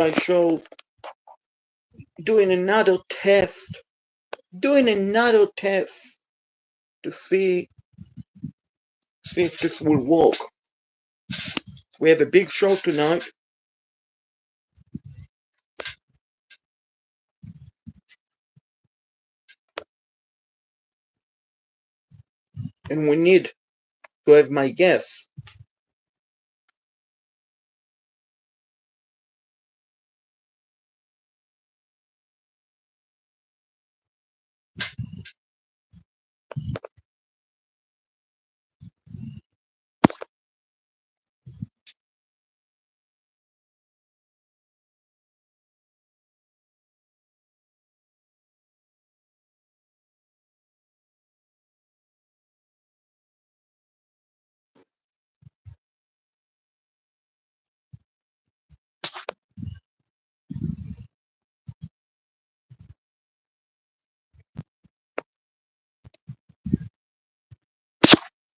I show doing another test, to see if this will work. We have a big show tonight. And we need to have my guests.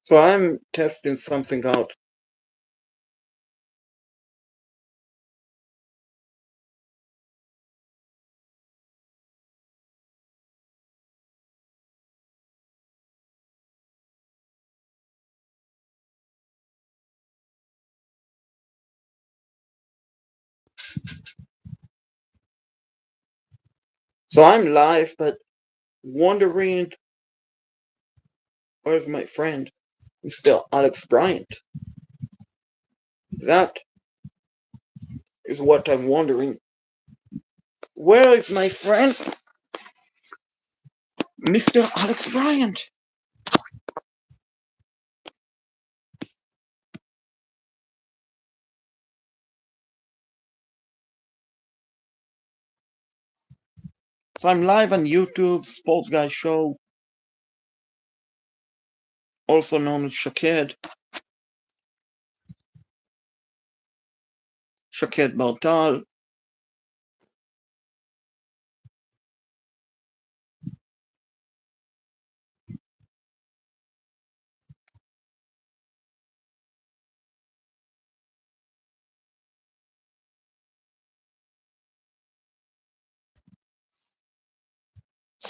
So I'm testing something out. So I'm live, but wondering where's my friend, Mr. Alex Bryant. That is what I'm wondering. Where is my friend, Mr. Alex Bryant? So I'm live on YouTube, Sports Guy Show, also known as Shaked Bar-Tal.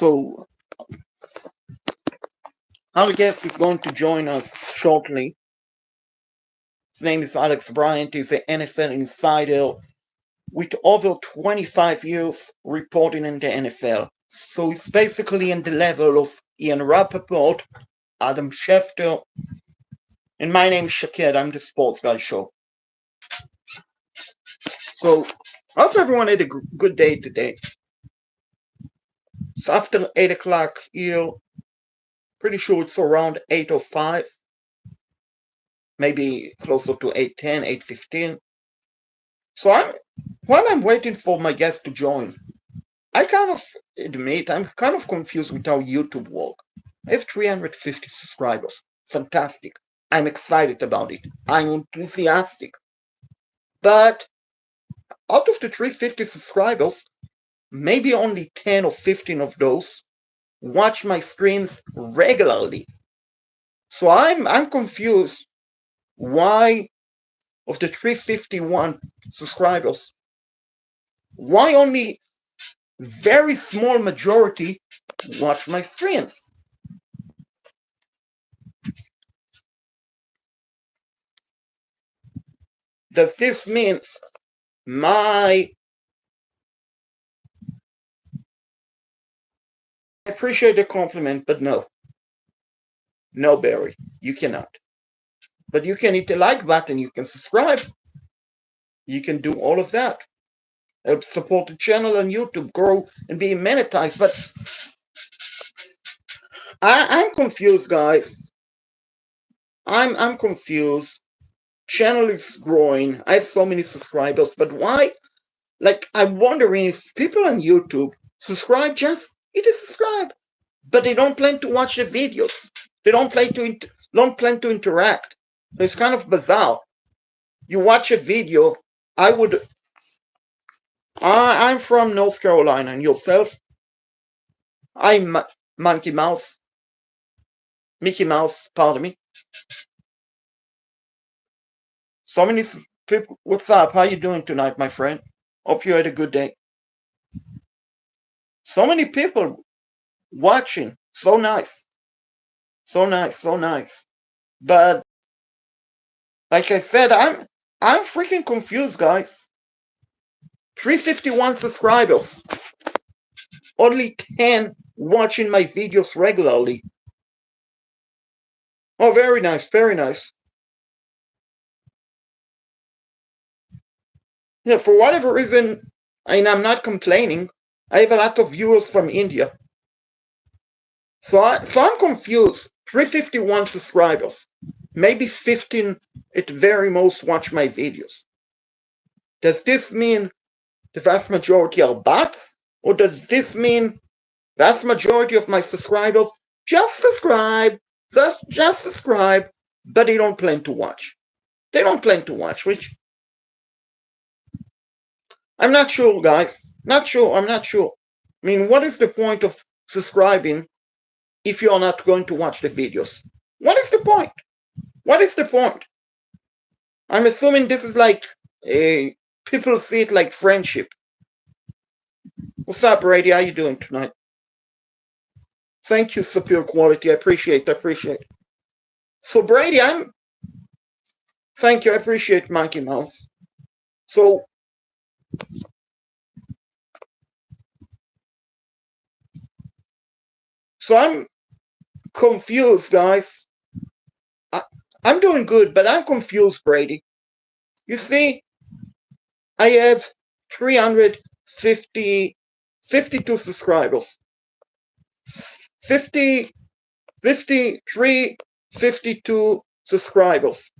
So our guest is going to join us shortly. His name is Alex Bryant. He's an NFL insider with over 25 years reporting in the NFL. So he's basically in the level of Ian Rappaport, Adam Schefter, and my name is Shaked. I'm the Sports Guy Show. So I hope everyone had a good day today. It's after 8 o'clock here. Pretty sure it's around 8:05, maybe closer to 8:10, 8:15. So while I'm waiting for my guest to join, I kind of admit I'm kind of confused with how YouTube works. I have 350 subscribers. Fantastic. I'm excited about it. I'm enthusiastic. But out of the 350 subscribers, maybe only 10 or 15 of those watch my streams regularly. So I'm confused why of the 351 subscribers, why only very small majority watch my streams. Does this mean I appreciate the compliment, but no. No, Barry, you cannot. But you can hit the like button, you can subscribe, you can do all of that. Help support the channel on YouTube, grow and be monetized. But I'm confused, guys. I'm confused. Channel is growing. I have so many subscribers, but why? Like, I'm wondering if people on YouTube subscribe, just hit a subscribe, but they don't plan to watch the videos. They don't plan to interact. It's kind of bizarre. You watch a video. I'm from North Carolina, and yourself? I'm Mickey Mouse, pardon me. So many people. What's up? How you doing tonight, my friend? Hope you had a good day. So many people watching. So nice. So nice. So nice. But like I said, I'm freaking confused, guys. 351 subscribers. Only 10 watching my videos regularly. Oh, very nice. Very nice. Yeah, for whatever reason, I'm not complaining. I have a lot of viewers from India. So I'm confused. 351 subscribers. Maybe 15 at very most watch my videos. Does this mean the vast majority are bots? Or does this mean vast majority of my subscribers just subscribe, just subscribe, but they don't plan to watch? They don't plan to watch, which I'm not sure, guys. Not sure. I'm not sure. I mean, what is the point of subscribing if you're not going to watch the videos? What is the point? What is the point? I'm assuming this is like people see it like friendship. What's up, Brady? How you doing tonight? Thank you, superior quality. I appreciate. So Brady, thank you. I appreciate Monkey Mouse. So I'm confused, guys. I'm doing good, but I'm confused, Brady. You see, I have 352 subscribers. 50, 53, 52 subscribers.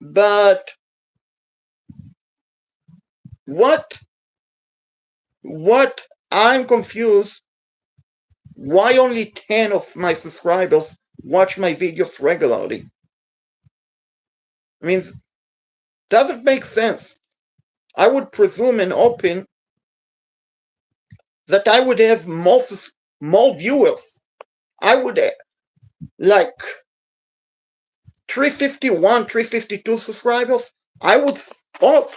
But what I'm confused, why only 10 of my subscribers watch my videos regularly? I mean, doesn't make sense. I would presume and open that I would have more viewers. I would like 351, 352 subscribers. I would hope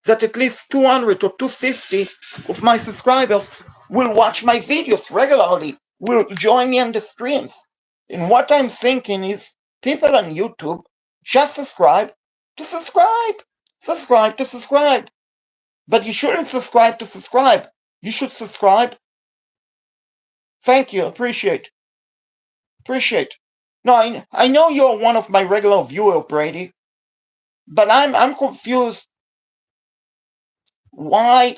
that at least 200 or 250 of my subscribers will watch my videos regularly, will join me on the streams. And what I'm thinking is people on YouTube just subscribe to subscribe, subscribe to subscribe. But you shouldn't subscribe to subscribe. You should subscribe. Thank you. Appreciate. No, I know you're one of my regular viewers, Brady, but I'm confused. Why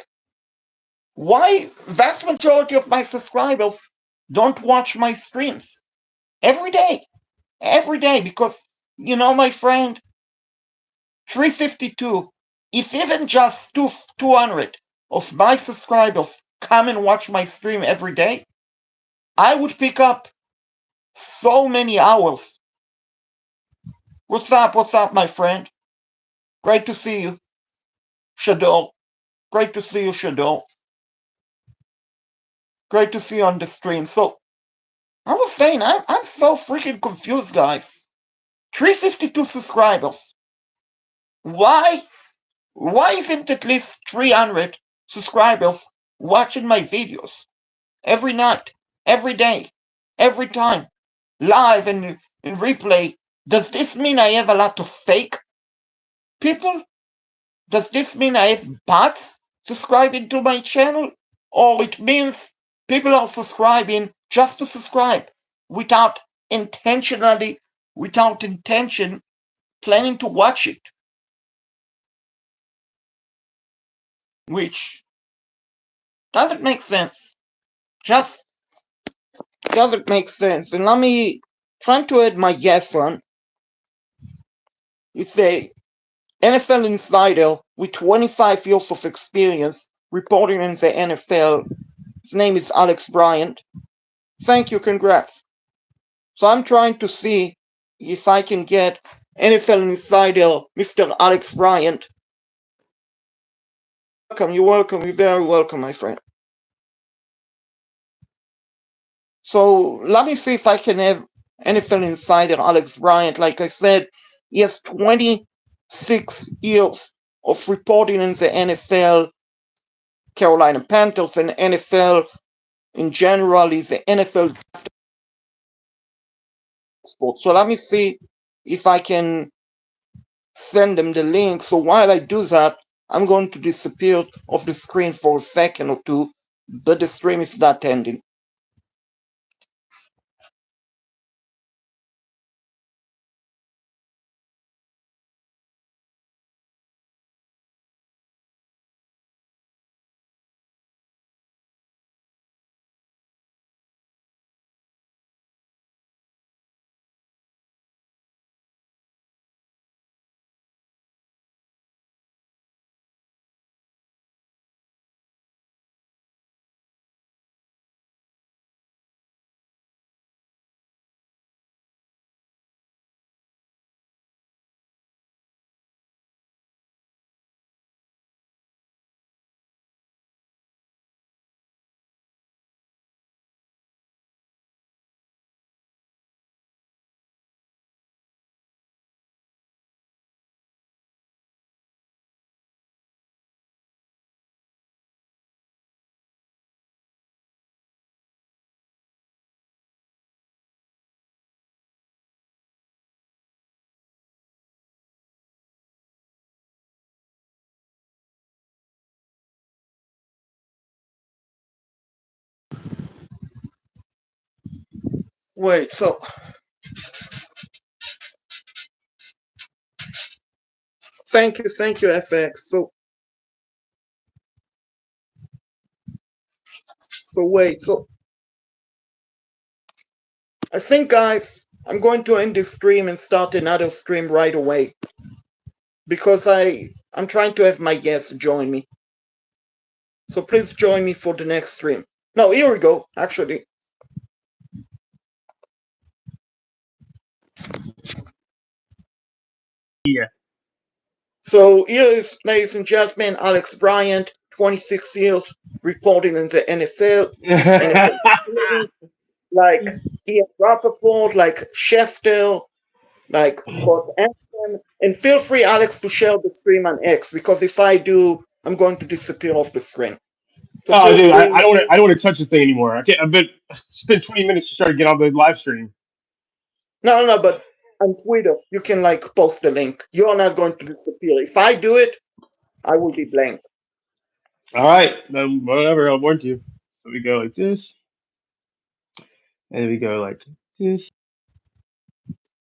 vast majority of my subscribers don't watch my streams every day? Because my friend, 352, if even just 200 of my subscribers come and watch my stream every day, I would pick up so many hours. What's up, my friend? Great to see you, Shadow. Great to see you, Shadow. Great to see you on the stream. So I was saying, I'm so freaking confused, guys. 352 subscribers. Why isn't at least 300 subscribers watching my videos every night, every day, every time, live and in replay? Does this mean I have a lot of fake people? Does this mean I have bots subscribing to my channel? Or it means people are subscribing just to subscribe without intention, planning to watch it? Which doesn't make sense. Just doesn't make sense. And let me try to add my guess on. It's a NFL insider with 25 years of experience reporting in the NFL. His name is Alex Bryant. Thank you, congrats. So I'm trying to see if I can get NFL insider Mr. Alex Bryant. You're welcome, you're very welcome, my friend. So let me see if I can have NFL insider Alex Bryant. Like I said, he has 26 years of reporting in the NFL. Carolina Panthers, and NFL in general is the NFL sport. So let me see if I can send them the link. So while I do that, I'm going to disappear off the screen for a second or two, but the stream is not ending. Wait, so thank you, FX. So I think, guys, I'm going to end this stream and start another stream right away because I'm trying to have my guests join me. So please join me for the next stream. No, here we go. Actually, Yeah. so here is, ladies and gentlemen, Alex Bryant, 26 years, reporting in the NFL, NFL like Ian Rappaport, like Schefter, like Scott Anderson. And feel free, Alex, to share the stream on X because if I do, I'm going to disappear off the screen. So Oh, feel dude, free. I don't want to touch this thing anymore. I can't. I've been spent 20 minutes to try to get on the live stream. No, but on Twitter, you can like post the link. You're not going to disappear. If I do it, I will be blank. All right, then whatever. I'll warn you. So we go like this, and we go like this.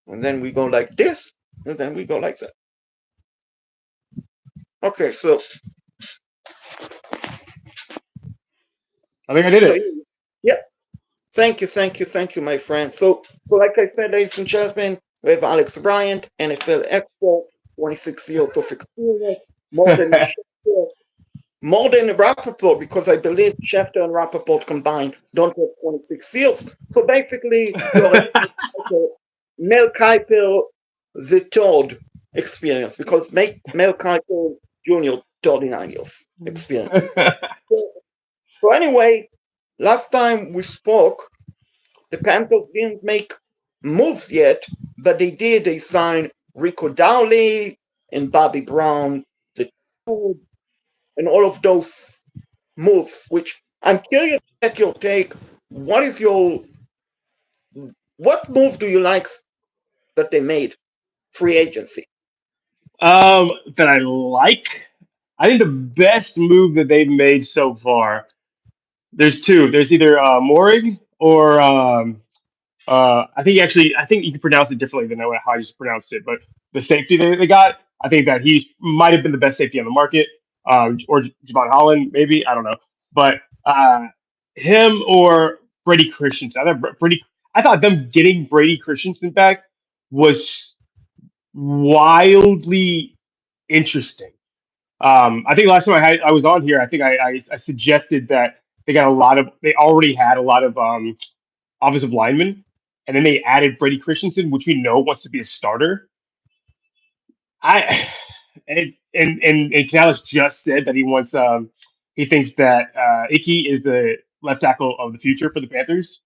And then we go like this, and then we go like that. Okay, I think I did so it. yeah, thank you, my friend. So like I said, ladies and gentlemen, we have Alex Bryant, NFL expert, 26 years of experience, more than Schefter, more than Rappaport, because I believe Schefter and Rappaport combined don't have 26 years. So basically, you're a Mel Kiper, the Todd experience, because Mel Kiper Jr. 39 years experience. So anyway, last time we spoke, the Panthers didn't make moves yet, but they did. They signed Rico Dowley and Bobby Brown, the two, and all of those moves, which I'm curious to get your take. What is your what move do you like that they made free agency? That I like. I think the best move that they've made so far. There's two. There's either Morig or I think you can pronounce it differently than how I just pronounced it. But the safety they got, I think that he might have been the best safety on the market, or Javon Holland, maybe I don't know. But him or Brady Christensen. I thought them getting Brady Christensen back was wildly interesting. I think last time I was on here, I think I suggested that they already had a lot of offensive linemen, and then they added Brady Christensen, which we know wants to be a starter. I and Canales just said that he thinks that Icky is the left tackle of the future for the Panthers.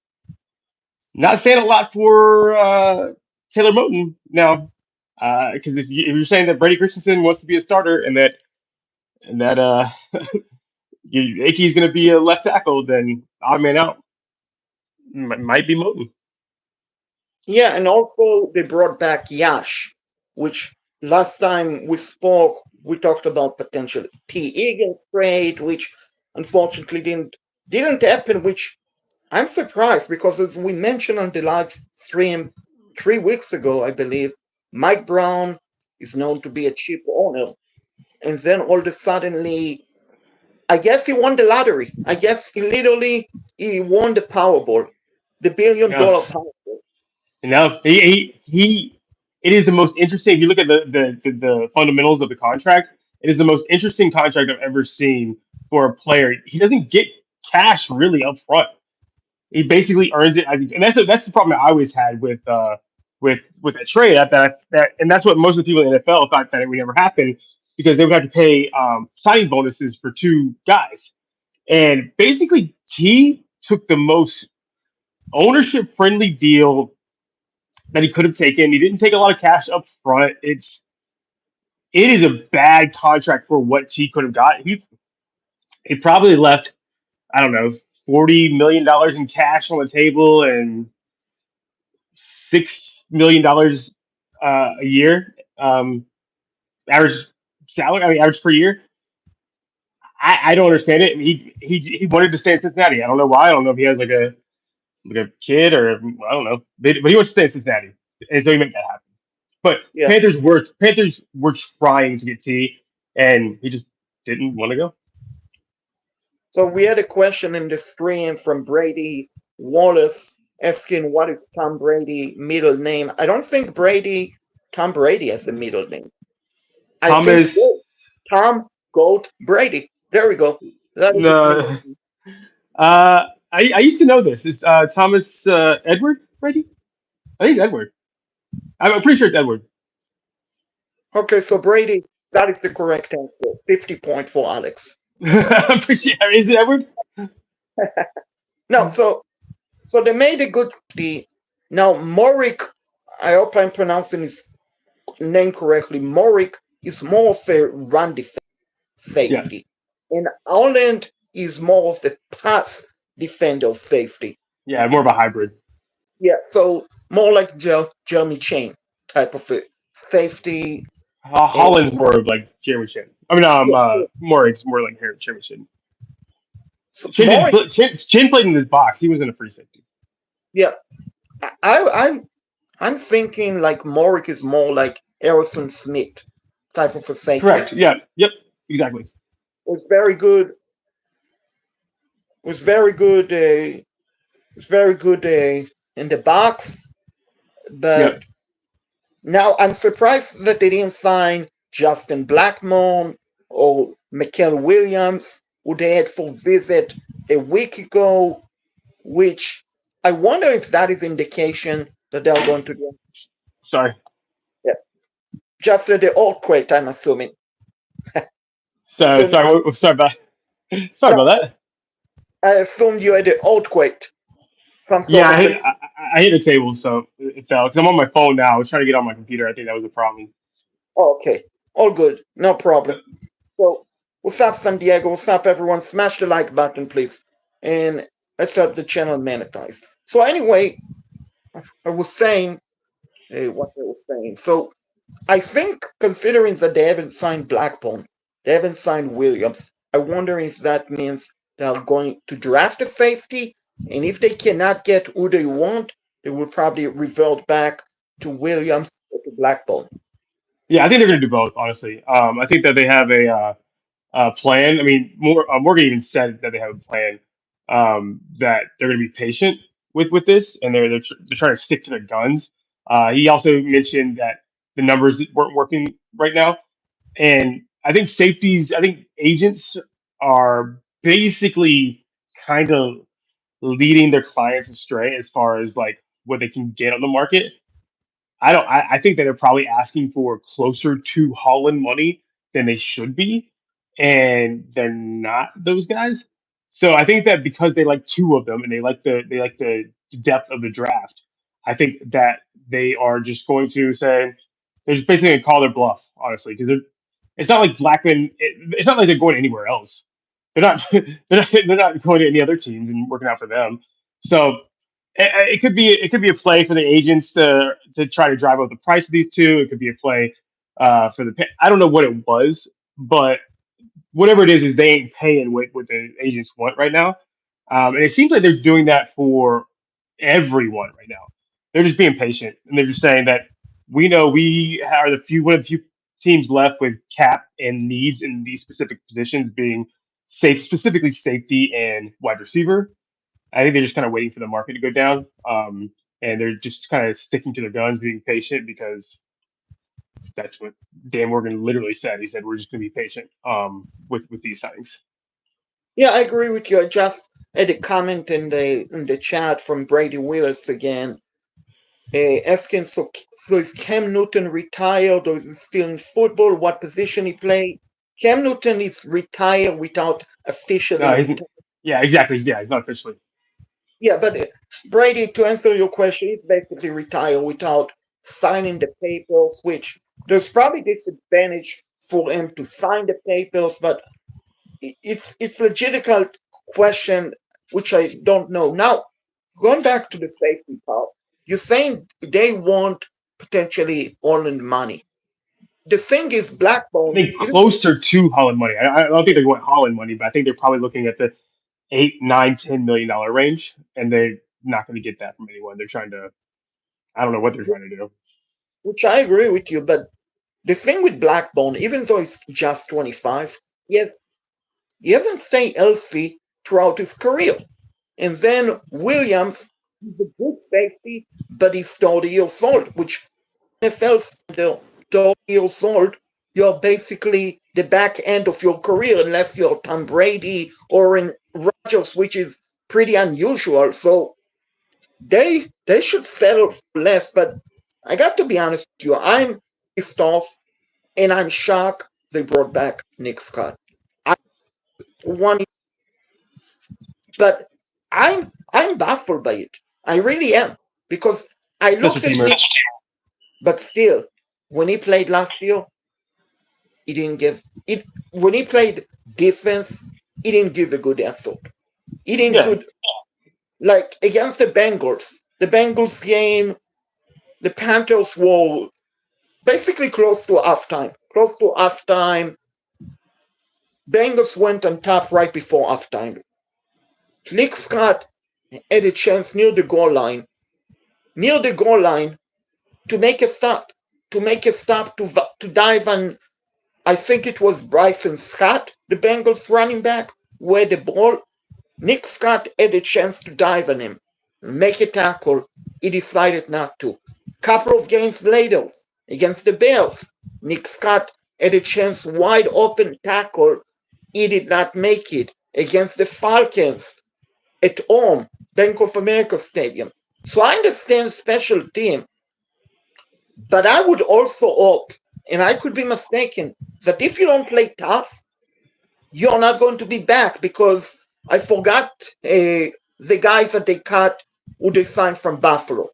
Not saying a lot for Taylor Moton now, because if you're saying that Brady Christensen wants to be a starter and that Ickey's going to be a left tackle, then odd man out might be Moton. Yeah, and also they brought back Yash, which last time we spoke, we talked about potential T. Egan's trade, which unfortunately didn't happen, which I'm surprised because as we mentioned on the live stream 3 weeks ago, I believe, Mike Brown is known to be a cheap owner. And then all of a suddenly, I guess he won the lottery. I guess he won the Powerball, the billion Yeah. dollar Powerball. No, he it is the most interesting. If you look at the fundamentals of the contract, it is the most interesting contract I've ever seen for a player. He doesn't get cash really up front. He basically earns it as, and that's the problem I always had with that trade. And that's what most of the people in the NFL thought that it would never happen because they would have to pay signing bonuses for two guys. And basically, T took the most ownership friendly deal that he could have taken. He didn't take a lot of cash up front. It is a bad contract for what T could have got. He probably left, I don't know, $40 million in cash on the table and $6 million a year, average salary. I mean, average per year. I don't understand it. He wanted to stay in Cincinnati. I don't know why. I don't know if he has like a kid or I don't know. But he wants to stay in Cincinnati, and so he made that happen. But Yeah. Panthers were trying to get T, and he just didn't want to go. So we had a question in the stream from Brady Wallace asking what is Tom Brady middle name. I don't think Tom Brady has a middle name. I think Thomas, Tom Goat Brady. There we go. That is his middle uh, name. I used to know this. Is Thomas Edward Brady? I think it's Edward. I'm pretty sure it's Edward. Okay, so Brady, that is the correct answer. 50 point for Alex. I'm pretty sure. Is it Edward? No, so they made a good the now Morik, I hope I'm pronouncing his name correctly. Morik is more of a run defense Yeah, safety. And Holland is more of a pass defender safety. yeah, more of a hybrid. Yeah, so more like Jeremy Chain type of a safety. And Holland's more of like Jeremy Chin. I mean, yeah, yeah. Morig's more like Jeremy Chin. So Chin didn't more, play, Chin played in this box. He was in a free safety. yeah. I'm thinking like Morik is more like Harrison Smith type of a safety. Correct. Yeah. Yep. Exactly. Was very good. Was very good. Was very good in the box. But Yep. now I'm surprised that they didn't sign Justin Blackmon or Mikel Williams, who they had for visit a week ago. Which I wonder if that is indication that they're going to do. Sorry. Yeah, just the earthquake. I'm assuming. So Assume, sorry no, about that. I assumed you had the earthquake. Some Yeah, sort of a. I hit the table, so it fell. Because I'm on my phone now. I was trying to get on my computer. I think that was the problem. Oh, okay, all good, no problem. Yep. So, what's up, San Diego? What's up, everyone? Smash the like button, please, and let's help the channel monetize. So, anyway, I was saying what I was saying. So, I think considering that they haven't signed Blackburn, they haven't signed Williams, I wonder if that means they're going to draft a safety, and if they cannot get who they want, they will probably revert back to Williams or to Blackburn. Yeah, I think they're going to do both. Honestly, I think that they have a plan. I mean, Morgan even said that they have a plan. That they're going to be patient with this, and they're trying to stick to their guns. He also mentioned that the numbers weren't working right now, and I think agents are basically kind of leading their clients astray as far as like what they can get on the market. I don't. I think that they're probably asking for closer to Holland money than they should be, and they're not those guys. So I think that because they like two of them and they like the depth of the draft, I think that they are just going to say they're just basically going to call their bluff, honestly, because it's not like Blackman. It's not like they're going anywhere else. They're not they're not going to any other teams and working out for them. So it could be a play for the agents to try to drive up the price of these two. It could be a play for I don't know what it was, but whatever it is they ain't paying what the agents want right now. And it seems like they're doing that for everyone right now. They're just being patient and they're just saying that we know we are the few one of the few teams left with cap and needs in these specific positions being safe, specifically safety and wide receiver. I think they're just kind of waiting for the market to go down. And they're just kind of sticking to their guns, being patient because that's what Dan Morgan literally said. He said we're just going to be patient with these signings. Yeah, I agree with you. I just had a comment in the chat from Brady Willis again, asking, so is Cam Newton retired or is he still in football? What position he played? Cam Newton is retired without officially No, retiring. yeah, exactly. Yeah, he's not officially. Yeah, but Brady, to answer your question, he's basically retired without signing the papers, which there's probably disadvantage for him to sign the papers, but it's legitimate question which I don't know. Now, going back to the safety part, you're saying they want potentially all in the money. The thing is, I Blackbone, think even closer to Holland money. I don't think they're going Holland money, but I think they're probably looking at the 8, 9, $10 million range, and they're not going to get that from anyone. They're trying to. I don't know what they're trying to do. which I agree with you, but the thing with Blackbone, even though he's just 25, yes, he hasn't stayed healthy throughout his career. And then Williams, he's a good safety, but he's 30 years old, which NFL standard, 30 years old, you're basically the back end of your career, unless you're Tom Brady or in Rodgers, which is pretty unusual. So they should settle for less. But I got to be honest with you, I'm pissed off and I'm shocked they brought back Nick Scott. I want, but I'm baffled by it. I really am because I Special looked at teamer. him, but still, when he played last year, he didn't give it. When he played defense, he didn't give a good effort. He didn't Yeah, good like against the Bengals. The Bengals game, the Panthers were basically close to halftime. Close to halftime, Bengals went on top right before halftime. Nick Scott had a chance near the goal line to make a stop, to dive on. I think it was Bryson Scott, the Bengals running back, where the ball. Nick Scott had a chance to dive on him, make a tackle. He decided not to. Couple of games later, against the Bears, Nick Scott had a chance, wide open tackle. He did not make it. Against the Falcons at home, Bank of America Stadium. So I understand special team, but I would also hope, and I could be mistaken, that if you don't play tough, you're not going to be back because I forgot the guys that they cut who they signed from Buffalo.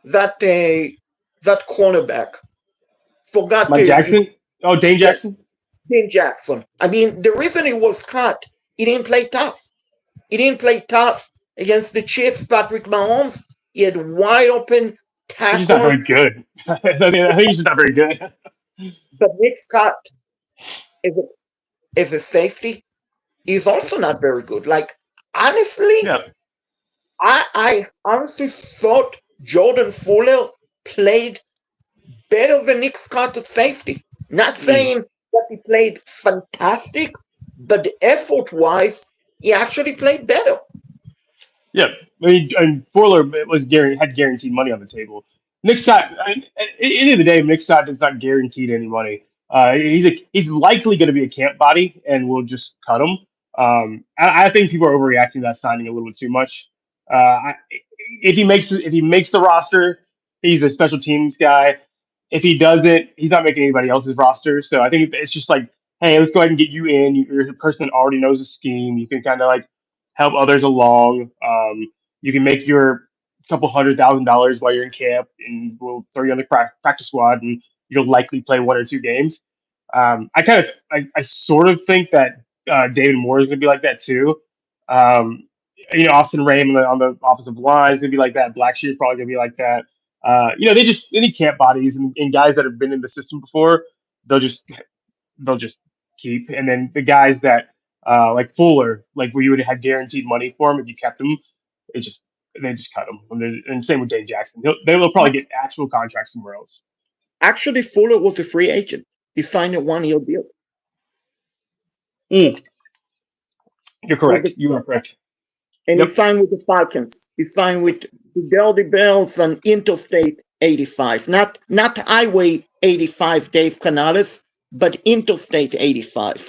That cornerback forgot Mike Jackson. Oh, Dane yeah, Jackson. Dane Jackson. I mean, the reason he was cut, he didn't play tough. He didn't play tough against the Chiefs. Patrick Mahomes, he had wide open He's just not tackle, very good. I think he's just not very good. but Nick Scott as a safety, he's also not very good. Like honestly, Yeah. I honestly thought Jordan Fuller played better than Nick Scott at safety. Not Mm. saying that he played fantastic, but effort wise, he actually played better. Yeah, I mean, and Fuller was had guaranteed money on the table. Nick Scott, at the end of the day, Nick Scott is not guaranteed any money. He's likely going to be a camp body, and we'll just cut him. I think people are overreacting to that signing a little bit too much. If he makes the roster, he's a special teams guy. If he doesn't, he's not making anybody else's roster. So I think it's just like, hey, let's go ahead and get you in. You're a person that already knows the scheme. You can kind of like help others along. You can make your couple $100,000 while you're in camp, and we'll throw you on the practice squad, and you'll likely play 1 or 2 games. I sort of think that David Moore is going to be like that too. Um, Austin Ray on the offensive line is going to be like that. Blackshear probably going to be like that. They need camp bodies and guys that have been in the system before. They'll just they'll just keep. And then the guys that like Fuller, like where you would have guaranteed money for him if you kept him, it's just they just cut him. And same with Dane Jackson. They'll probably get actual contracts somewhere else. Actually, Fuller was a free agent. He signed a 1 year deal Mm, you're with correct. the, You are correct. and he Yep. signed with the Falcons. He signed with the Delty Bells and Interstate 85, not Highway 85, Dave Canales, but Interstate 85.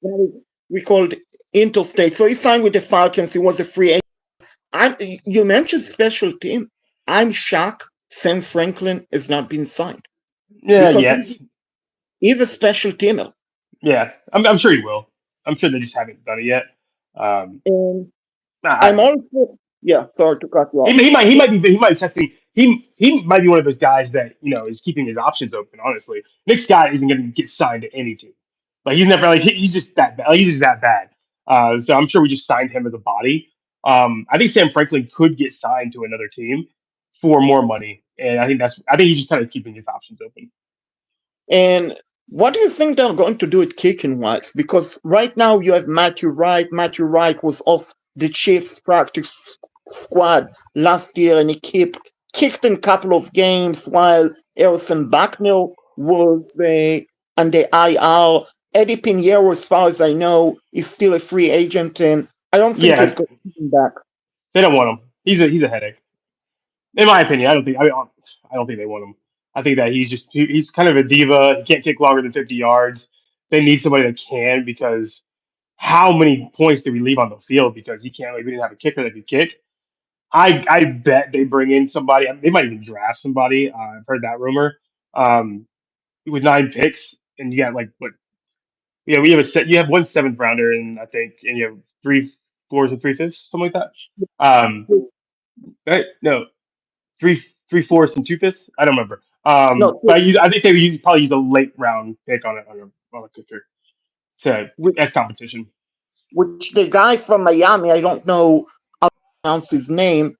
That is, we called Interstate. So he signed with the Falcons. He was a free agent. You mentioned special team. I'm shocked Sam Franklin has not been signed Yeah. because Yes. he's a special teamer. Yeah. I'm sure he will. I'm sure they just haven't done it yet. Um, And I'm I, also, yeah, sorry to cut you off. he might be testing he might be one of those guys that is keeping his options open. Honestly, Nick Scott isn't going to get signed to any team. Like he's never he's just that bad. Like, he's just that bad. So I'm sure we just signed him as a body. I think Sam Franklin could get signed to another team for more money, and I think he's just kind of keeping his options open. And what do you think they're going to do at kicking wise? Because right now you have Matthew Wright. Matthew Wright was off the Chiefs practice squad last year, and he kicked in a couple of games while Harrison Buckner was on the IR. Eddie Pinheiro, as far as I know, is still a free agent, and I don't think he's Yeah, going to come back. they don't want him. He's a headache. In my opinion, I don't think they want him. I think that he's kind of a diva. He can't kick longer than 50 yards. They need somebody that can because how many points did we leave on the field because he can't like we didn't have a kicker that could kick. I bet they bring in somebody. They might even draft somebody. I've heard that rumor. Um, with 9 picks and you got like what? Yeah, we have you have one seventh rounder and I think and you have 3 fourths and 3 fifths, something like that. Um, right? No, three fourths and 2 fifths. I don't remember. No, But I think probably use a late round pick on a kicker to which, as competition. which the guy from Miami, I don't know how to pronounce his name,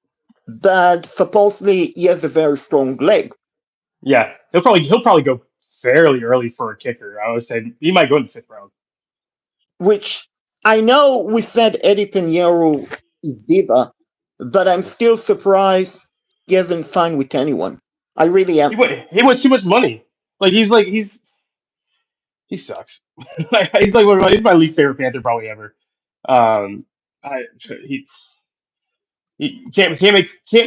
but supposedly he has a very strong leg, Yeah, he'll probably go fairly early for a kicker. I would say he might go in the fifth round. which I know we said Eddie Pinheiro is diva, but I'm still surprised he hasn't signed with anyone. I really am. He wants too much money. He sucks. He's my least favorite Panther probably ever. Um, I he he can't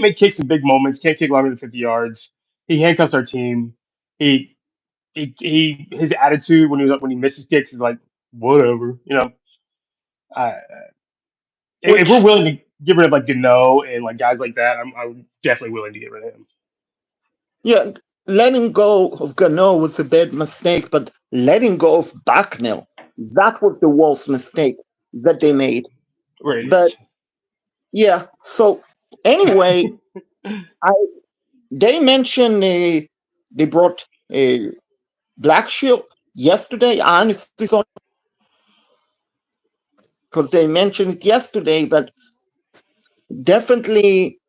make kicks in big moments. Can't kick longer than 50 yards. He handcuffs our team. He his attitude when he misses kicks is like whatever. Uh, if we're Which, willing to get rid of like Gano and like guys like that, I'm definitely willing to get rid of him. yeah, letting go of Gano was a bad mistake, but letting go of Bucknell, that was the worst mistake that they made. Right. But yeah, so anyway, I they mentioned they brought Black Shield yesterday. I honestly thought because they mentioned it yesterday, but definitely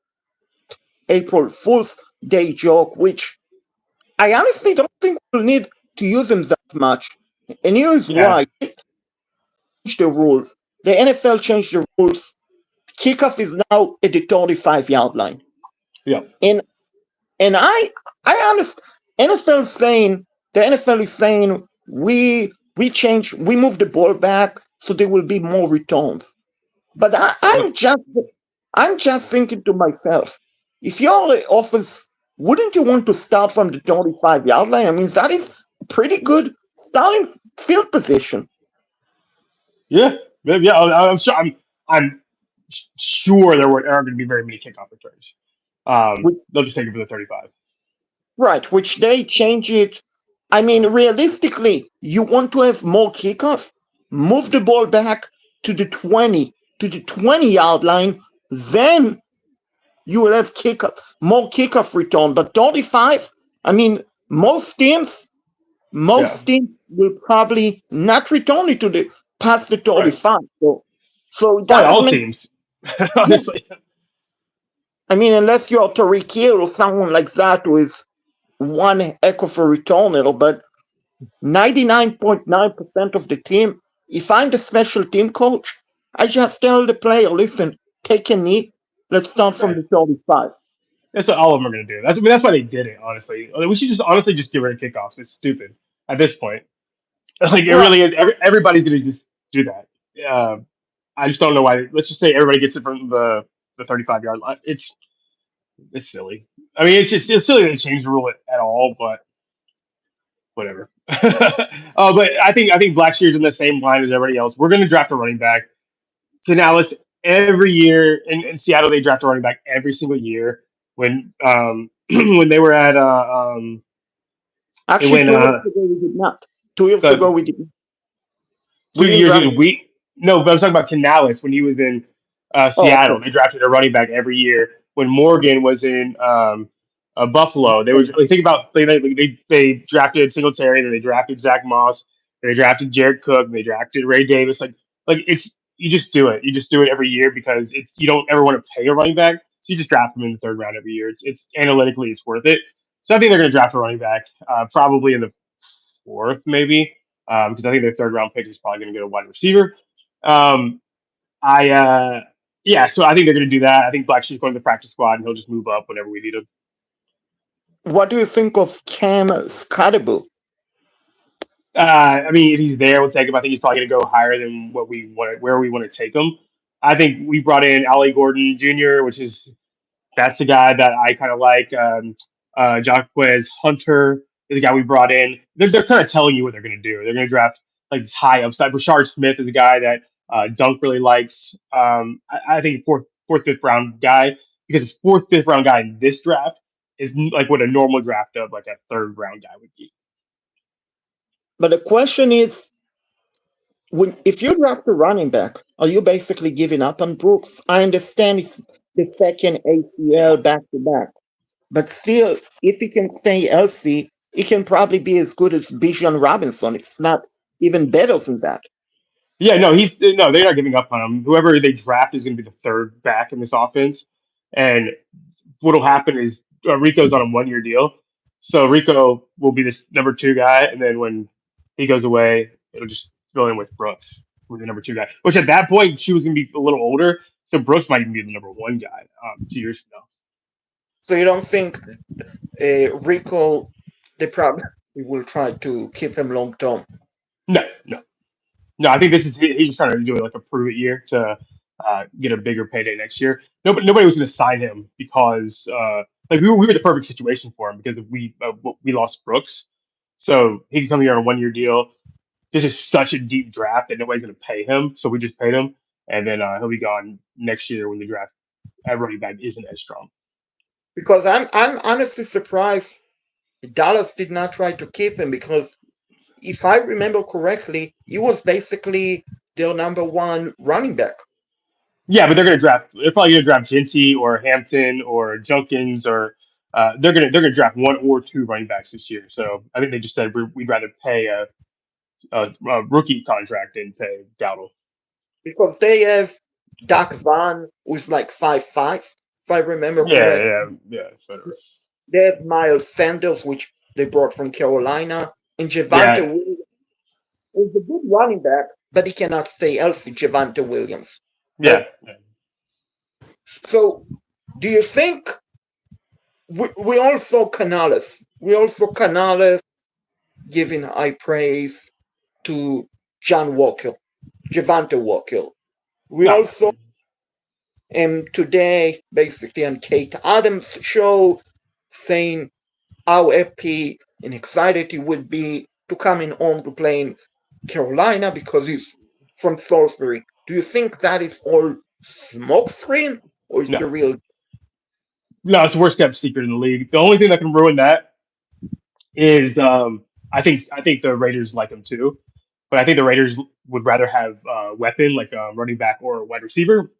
April Fool's Day joke, which I honestly don't think we'll need to use them that much. And here's Yeah. why. The rules. The NFL changed the rules. Kickoff is now at the 35-yard line. Yeah. And and I honest the NFL is saying we move the ball back so there will be more returns. But Well, I'm just thinking to myself, if you're the offense, wouldn't you want to start from the 35-yard line? I mean, that is pretty good starting field position. yeah. Yeah. I'm sure. I'm sure there aren't going to be very many kickoff returns. Which, They'll just take it for the 35. right, which they change it. I mean, realistically, you want to have more kickoff, move the ball back to the 20-yard line, then you will have more kickoff return. But 35, I mean, most teams Yeah. will probably not return it past the Right. 35. So it Probably doesn't all make, teams, yeah. honestly. I mean, unless you're Tariq Hill or someone like that who is one heck of a returner, but 99.9% of the team, if I'm the special team coach, I just tell the player, listen, take a knee, let's start from Right. the 35. That's what all of them are going to do. That's, I mean, that's why they did it. Honestly, we should just honestly just get rid of kickoffs. It's stupid at this point. Like it Well, really is. Everybody's going to just do that. Uh, I just don't know why. Let's just say everybody gets it from the 35-yard line. It's silly. I mean, it's silly they changed the rule at all, but whatever. But I think Blackshear's in the same line as everybody else. We're going to draft a running back. Canales every year in Seattle they draft a running back every single year. When when they were at actually, when 2 years ago we did not. 2 years ago the we did. We two didn't years draft. in we no, but I was talking about Canales when he was in Oh, Seattle. okay. They drafted a running back every year. When Morgan was in Buffalo, they were like, think about they drafted Singletary, then they drafted Zach Moss, then they drafted Jared Cook, and they drafted Ray Davis. Like it's you just do it. You just do it every year because it's you don't ever want to pay a running back, so you just draft them in the third round every year. It's analytically it's worth it. So I think they're going to draft a running back probably in the fourth maybe because I think their third round pick is probably going to get a wide receiver. Um, I yeah, so I think they're going to do that. I think Blackshear's going to the practice squad, and he'll just move up whenever we need him. What do you think of Cam Scottaboo? I mean, if he's there, we'll take him. I think he's probably going to go higher than what we want, where we want to take him. I think we brought in Ali Gordon Jr., which is that's the guy that I kind of like. Jacquez Hunter is the guy we brought in. They're kind of telling you what they're going to do. They're going to draft like this high upside. Rashard Smith is a guy that Dunk really likes. I think fourth, fifth round guy because a fourth, fifth round guy in this draft is like what a normal draft of like a third round guy would be. But the question is, if you draft a running back, are you basically giving up on Brooks? I understand it's the second ACL back to back, but still, if he can stay healthy, he can probably be as good as Bijan Robinson, if not even better than that. Yeah, no, he's no, they're not giving up on him. Whoever they draft is going to be the third back in this offense, and what'll happen is Rico's on a 1 year deal, so Rico will be this number two guy, and then when he goes away, it'll just fill in with Brooks, with the number two guy. Which at that point she was going to be a little older, so Brooks might even be the number one guy 2 years from now. So you don't think Rico, they probably will try to keep him long term? No, no, no. I think this is he's just trying to do it like a prove it year to get a bigger payday next year. Nobody was going to sign him because like we were the perfect situation for him because we lost Brooks, so he can come here on a 1 year deal. This is such a deep draft that nobody's going to pay him, so we just paid him, and then he'll be gone next year when the draft at running back isn't as strong. Because I'm honestly surprised Dallas did not try to keep him because if I remember correctly, he was basically their number one running back. Yeah, but they're going to draft. They're probably going to draft Jinty or Hampton or Junkins or they're going to draft one or two running backs this year. So I think they just said we'd rather pay a rookie contract than pay Dowdle. Because they have Doc Vaughn, who's like 5'5", if I remember Yeah, correct. yeah, yeah. So, They have Miles Sanders, which they brought from Carolina, and Javante yeah, Williams is a good running back, but he cannot stay healthy, Javante Williams. yeah, But so, do you think we also Canales? We also Canales giving high praise to John Walker, Javante Walker. We no, also today basically on Kate Adams' show saying how happy and excited he would be to come in home to play in Carolina because he's from Salisbury. Do you think that is all smokescreen or is no, the real? no. It's the worst kept secret in the league. The only thing that can ruin that is I think the Raiders like him too, but I think the Raiders would rather have a weapon like a running back or a wide receiver.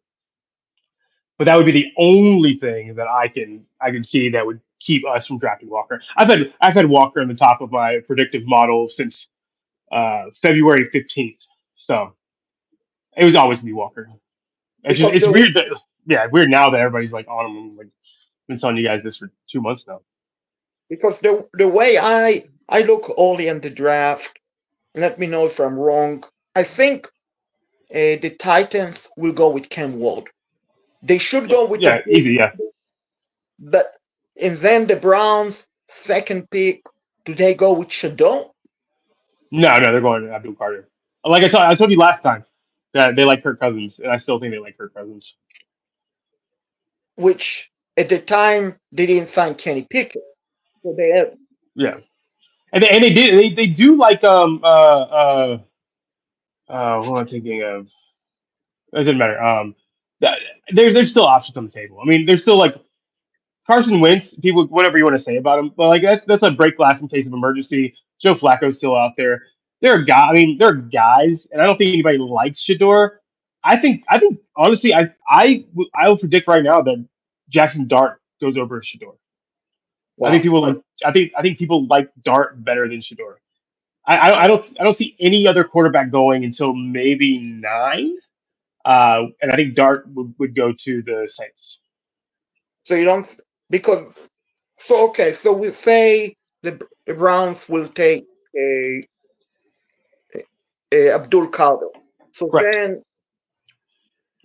But that would be the only thing that I can see that would keep us from drafting Walker. I've had Walker in the top of my predictive model since February 15th. So It was always gonna be Walker. because It's the weird that yeah, weird now that everybody's like on him. I'm like, I've been telling you guys this for 2 months now. the way I look early in the draft, let me know if I'm wrong. I think the Titans will go with Cam Ward. They should Yeah, go with the yeah, easy, yeah. but and then the Browns second pick. Do they go with Shadow? No, no, they're going to Abdul Carter. Like I told you last time that they like Kirk Cousins, and I still think they like Kirk Cousins. Which at the time they didn't sign Kenny Pickett. So they have Yeah, and they do like who am I thinking of? It doesn't matter. That, there's still options on the table. I mean, there's still like Carson Wentz. People, whatever you want to say about him, but like that's a break glass in case of emergency. Joe Flacco's still out there. There are guys. I mean, there are guys, and I don't think anybody likes Shador. I think honestly, I will predict right now that Jackson Dart goes over Shador. I think wow. people like. I think people like Dart better than Shador. I don't see any other quarterback going until maybe 9. And I think Dart would go to the Saints. So you don't because so okay. So we say the Browns will take a, Abdul Kader. So Correct. then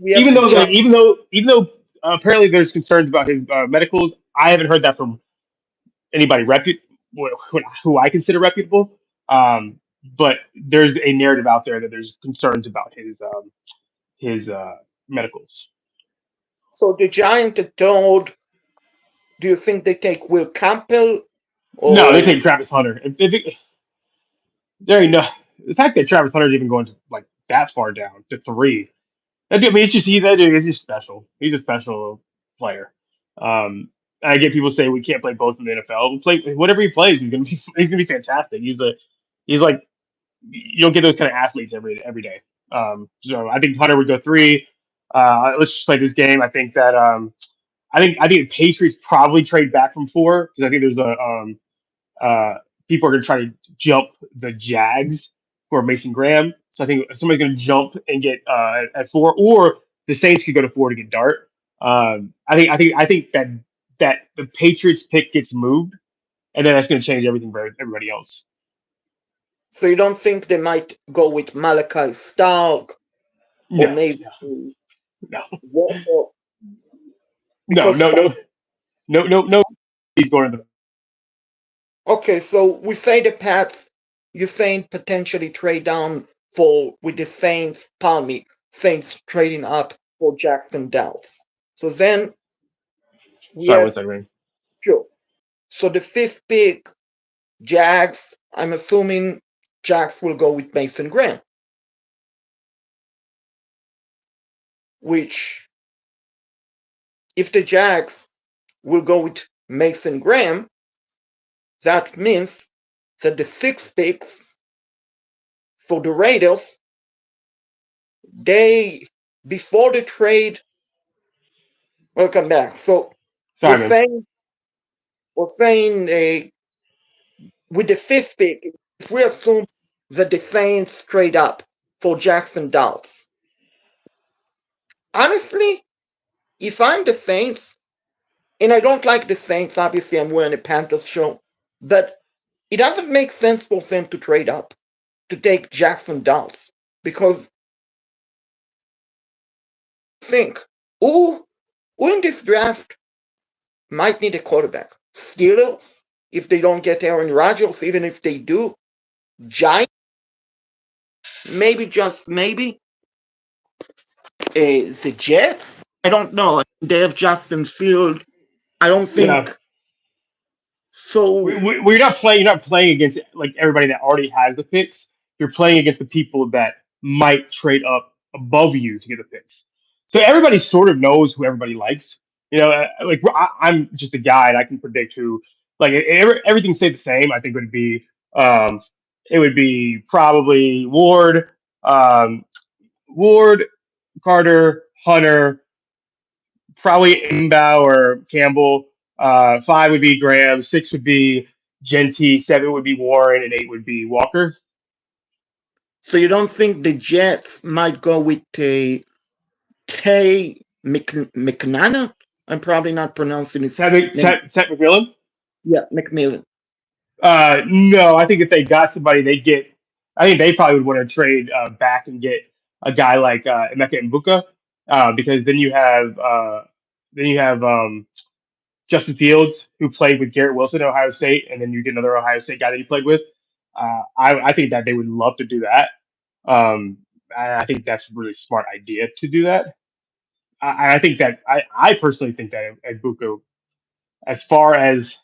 we have Even the though Giants. like even though apparently there's concerns about his medicals, I haven't heard that from anybody who I consider reputable. Um, but there's a narrative out there that there's concerns about his medicals. So the Giants are told. Do you think they take Will Campbell No, they or take Travis Hunter. There ain't no the fact that Travis Hunter's even going to like that far down to 3. I mean, it's just that dude is just special. He's a special player. I get people say we can't play both in the NFL. We play whatever he plays. He's gonna be fantastic. He's like you don't get those kind of athletes every day. So I think Hunter would go 3. Let's just play this game. I think the Patriots probably trade back from 4 because I think there's a uh, people are going to try to jump the Jags for Mason Graham. So I think somebody's going to jump and get at 4, or the Saints could go to 4 to get Dart. I think that the Patriots pick gets moved, and then that's going to change everything for everybody else. so you don't think they might go with Malachi Stark or No, maybe no, no, Walker no, because no, no, no, no, no. He's going to the okay, so we say the Pats, you're saying potentially trade down for with the Saints, pardon me, Saints trading up for Jackson Downs. So then we sorry, have one second, man. sure. So the fifth pick, Jags. I'm assuming Jags will go with Mason Graham, which if the Jags will go with Mason Graham, that means that the six picks for the Raiders, they before the trade, welcome back. So we're Sorry, man. saying we're saying with the fifth pick, if we assume that the Saints trade up for Jackson Downs, honestly, if I'm the Saints, and I don't like the Saints, obviously I'm wearing a Panthers show, but it doesn't make sense for them to trade up to take Jackson Downs because think who who in this draft might need a quarterback. Steelers, if they don't get Aaron Rodgers, even if they do, Giants, maybe just maybe. The Jets, I don't know. They have Justin Field. I don't Yeah, think so. we're not playing. You're not playing against like everybody that already has the picks. You're playing against the people that might trade up above you to get the picks. So everybody sort of knows who everybody likes. Like I'm just a guy, and I can predict who. Like everything stayed the same. I think um, it would be probably Ward, Carter, Hunter, probably Imbow or Campbell. 5 would be Graham. 6 would be Genty. 7 would be Warren, and 8 would be Walker. So you don't think the Jets might go with a McNana? I'm probably not pronouncing his name. Ted McMillan? Yeah, McMillan. No, I think if they got somebody, they get. I think they probably would want to trade back and get a guy like Emeka Mbuka, because then you have Justin Fields who played with Garrett Wilson at Ohio State, and then you get another Ohio State guy that he played with. I think that they would love to do that. I think that's a really smart idea to do that. I think that I personally think that Mbuka, as far as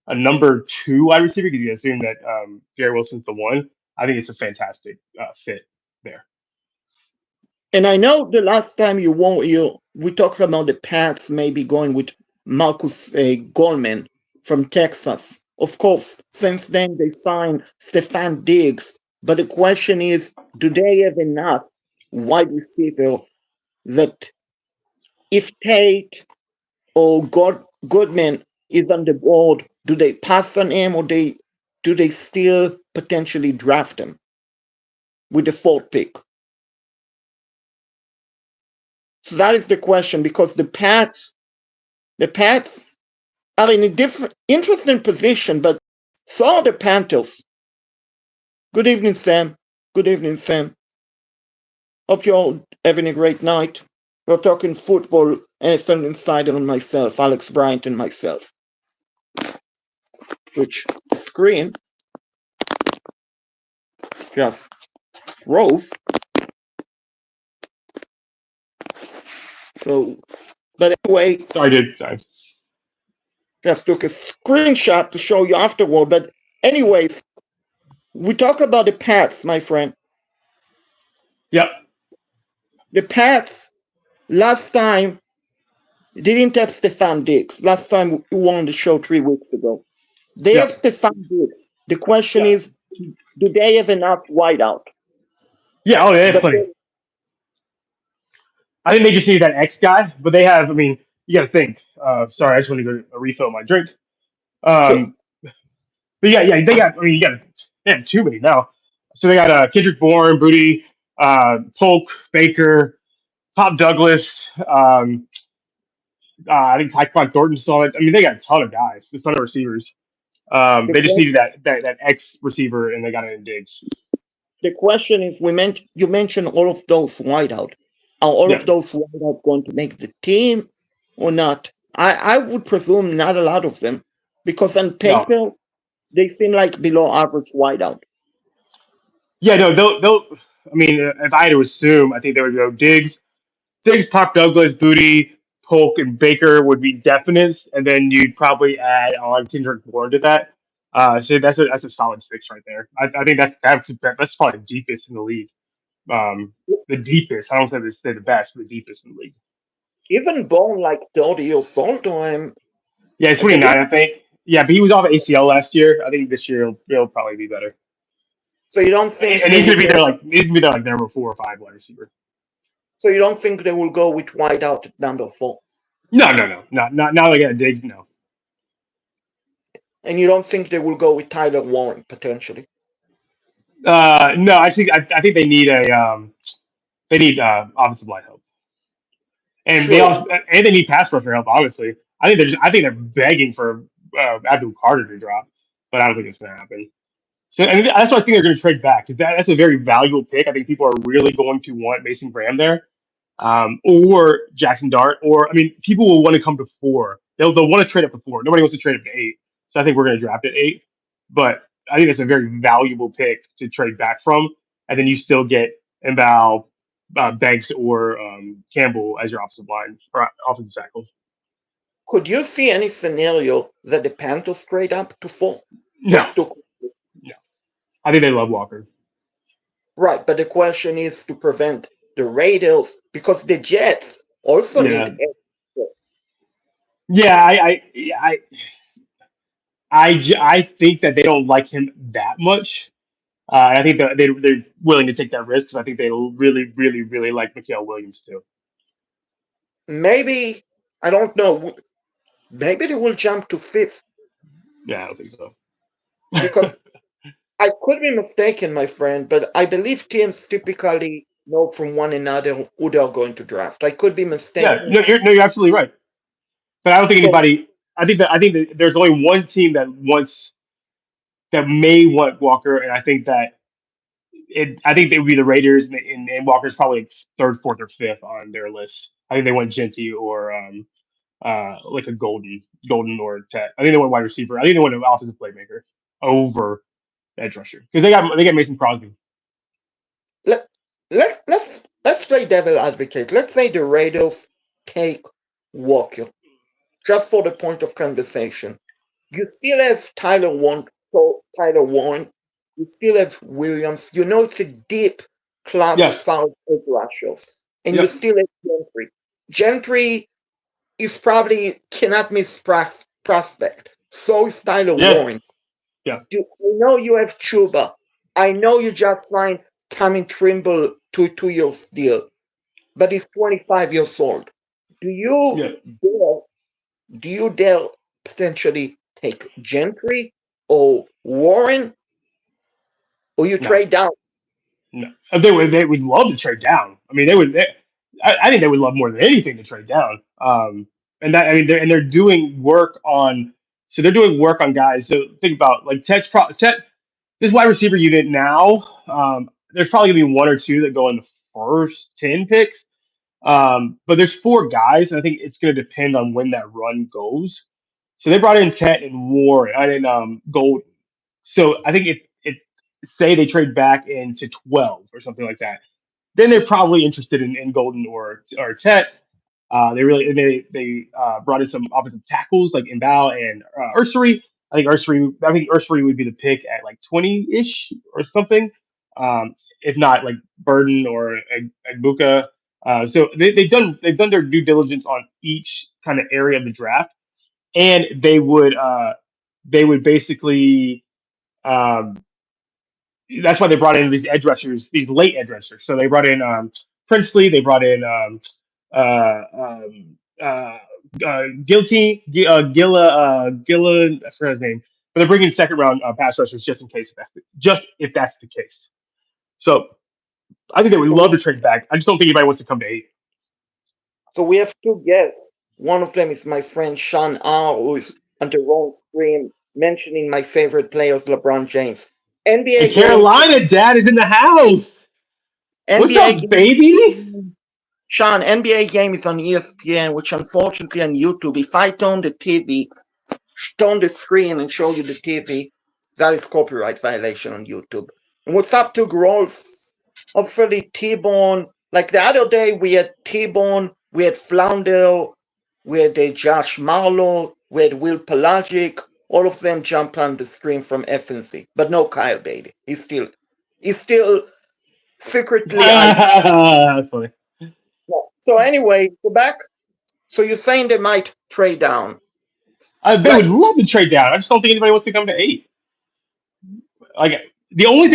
a number two wide receiver, because you assume that Gary Wilson's the one. I think it's a fantastic fit there. And I know the last time you we talked about the Pats maybe going with Marcus Goldman from Texas. Of course, since then they signed Stefan Diggs. But the question is, do they have enough wide receiver that if Tate or Goodman is on the board, do they pass on him or do they still potentially draft him with the fourth pick? So that is the question because the Pats are in a different, interesting position, but so are the Panthers. Good evening, Sam. Good evening, Sam. Hope you're all having a great night. We're talking football, NFL Insider, and myself, Alex Bryant, and myself. Which the screen just froze. So, but anyway, Sorry, dude. Sorry. just took a screenshot to show you afterward. But anyways, we talk about the Pats, my friend. Yep. The Pats last time didn't have Stefan Diggs. Last time we won the show 3 weeks ago. They have Yep. Stefan Diggs. The question Yeah. is, do they have enough wideout? Yeah. Oh, they have That plenty. I think they just need that X guy, but they have. I mean, you got to think. Sorry, I just want to go refill my drink. sure. Um, but yeah, they got. I mean, you got. They have too many now. So they got Kendrick Bourne, Booty, Polk, Baker, Pop Douglas. I think Tyquan Thornton saw it. I mean, they got a ton of guys, a ton of receivers. The, They just que- needed that X receiver, and they got it in Diggs. the question is, you mentioned all of those wideout. Are all Yeah, of those wideout going to make the team or not? I would presume not a lot of them because on no, paper they seem like below average wideout. yeah, no. They'll. I mean, if I had to assume, I think they would go Diggs, Pop Douglas, Booty, Polk, and Baker would be definites, and then you'd probably add on Kendrick Bourne to that. So that's a solid six right there. I think that's probably the deepest in the league. The deepest. I don't say the best, but the deepest in the league. Even Bone like 30 years old to him, Yeah, he's I think 29, I think. Yeah, but he was off ACL last year. I think this year he'll probably be better. so. You don't think And they he's will gonna be go? there like he's gonna be there like number 4 or 5 wide receiver. So you don't think they will go with wideout at number 4? No. Not like a Diggs. No. And you don't think they will go with Tyler Warren potentially? No. I think they need offensive line help, and Sure. they need pass rusher help. Honestly, I think they're begging for Abdul Carter to drop, but I don't think it's gonna happen. So and that's why I think they're going to trade back because that's a very valuable pick. I think people are really going to want Mason Graham there, or Jackson Dart, or I mean, people will want to come to 4. They'll want to trade up to 4. Nobody wants to trade up to 8. So I think we're going to draft at 8. But I think that's a very valuable pick to trade back from, and then you still get Mbao, Banks, or Campbell as your offensive line or offensive tackle. Could you see any scenario that the Panthers trade up to 4? Or No, it's too no. I think they love Walker. right? But the question is to prevent the Raiders because the Jets also need Yeah, extra. yeah. I think that they don't like him that much. And I think that they're willing to take that risk because I think they really, really, really like Mikael Williams too. Maybe I don't know. Maybe they will jump to 5th Yeah, I don't think so. because I could be mistaken, my friend, but I believe teams typically know from one another who they're going to draft. I could be Yeah, mistaken. no, you're absolutely right. But I don't think So anybody. I think that there's only one team that may want Walker, and I think they would be the Raiders, and Walker's probably like third, fourth, or fifth on their list. I think they want Genty or like a Golden or Tet. I think they want wide receiver. I think they want an offensive playmaker over edge rusher because they got Mason Crosby. let, let's play devil advocate. Let's say the Raiders take Walker, just for the point of conversation. You still have Tyler Warren. You still have Williams. You know it's a deep class as Yes. far as edge rushers, and you Yep. still have Gentry. Gentry is probably cannot miss prospect. So is Tyler Yeah. Warren. Yeah. I know you have Chuba. I know you just signed Tommy Trimble to a 2 year deal, but he's 25 years old. Do you Yeah. dare do you dare potentially take Gentry or Warren, or you No. trade down? No. If they would love to trade down. I mean, they would. I think they would love more than anything to trade down. And that I mean, they're doing work on. So they're doing work on guys. So think about like Ted. This wide receiver unit now. There's probably gonna be one or two that go in the first 10 picks. But there's four guys, and I think it's gonna depend on when that run goes. So they brought in Tet and Warren. I didn't Gold. So I think if say they trade back into 12 or something like that, then they're probably interested in Golden or Tet. They brought in some offensive tackles like Imbal and Ursary. I think Ursary would be the pick at like 20-ish or something. If not like Burden or Agbuka. So they've done their due diligence on each kind of area of the draft, and they would basically um, that's why they brought in these edge rushers, these late edge rushers. So they brought in Princely, they brought in uh, um, uh, Gilla, I forgot his name, but they're bringing second round pass rushers just in case if that's the case. So I think they would So love we to trade back. I just don't think anybody wants to come to 8. so we have two guests. One of them is my friend Sean R, who is on the wrong stream mentioning my favorite players, LeBron James. And NBA game, Carolina, Dad is in the house. What's NBA up, baby? game. Sean, NBA game is on ESPN, which unfortunately on YouTube, if I turn the TV, turn the screen and show you the TV, that is copyright violation on YouTube. And what's up to Gross? Hopefully T-Bone. Like the other day, we had T-Bone, we had Flounder, we had Josh Marlowe, we had Will Pelagic. All of them jumped on the stream from FNC, but no Kyle Beatty. He's still secretly I. That's funny. So anyway, go back. So you're saying they might trade down? They would Like, love to trade down. I just don't think anybody wants to come to 8. Like the only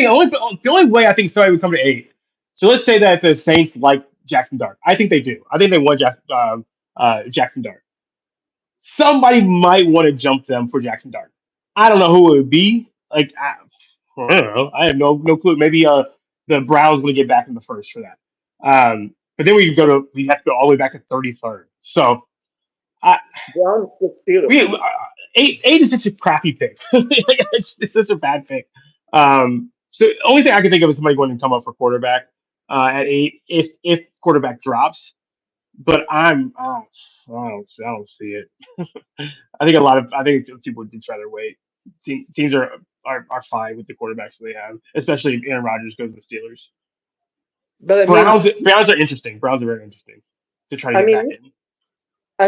way I think somebody would come to 8. So let's say that the Saints like Jackson Dart. I think they do. I think they want Jackson Dart. Somebody might want to jump them for Jackson Dart. I don't know who it would be. Like I don't know. I have no clue. Maybe the Browns will get back in the first for that. But then we have to go all the way back to 33rd. So I, Browns with we Steelers. eight is such a crappy pick. It's such a bad pick. So the only thing I can think of is somebody going to come up for quarterback at 8 if quarterback drops. But I don't see it. I think people would just rather wait. Teams are fine with the quarterbacks that they have, especially if Aaron Rodgers goes to the Steelers. But Browns are interesting. Browns are very interesting to try to I get back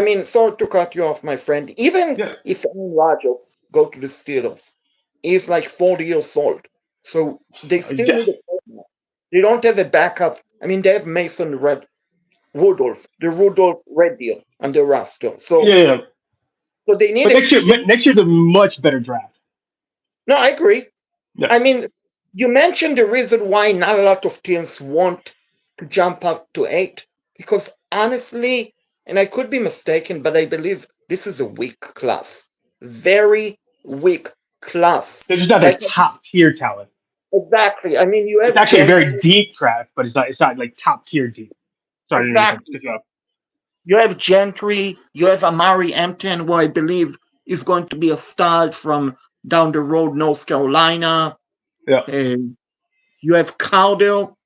mean, in. sorry to cut you off, my friend. Even Yeah. if Aaron Rodgers go to the Steelers, he's like 40 years old, so they still Yeah. need a quarterback. They don't have a backup. I mean, they have Rudolph, the Rudolph Red deal on the roster. Yeah. So, Yeah. so they need But a. next year's a much better draft. No, I agree. Yeah. I mean, you mentioned the reason why not a lot of teams want to jump up to 8 because honestly, and I could be mistaken, but I believe this is a weak class, very weak. class. This is not their Like top tier talent. exactly. I mean, you It's have actually a Gentry. very deep draft, but it's not like top tier deep. Sorry, I didn't mean to Exactly. cut you off. You have Gentry. You have Amari Hampton, who I believe is going to be a stud from down the road, North Carolina. Yeah, And you have Cowdell.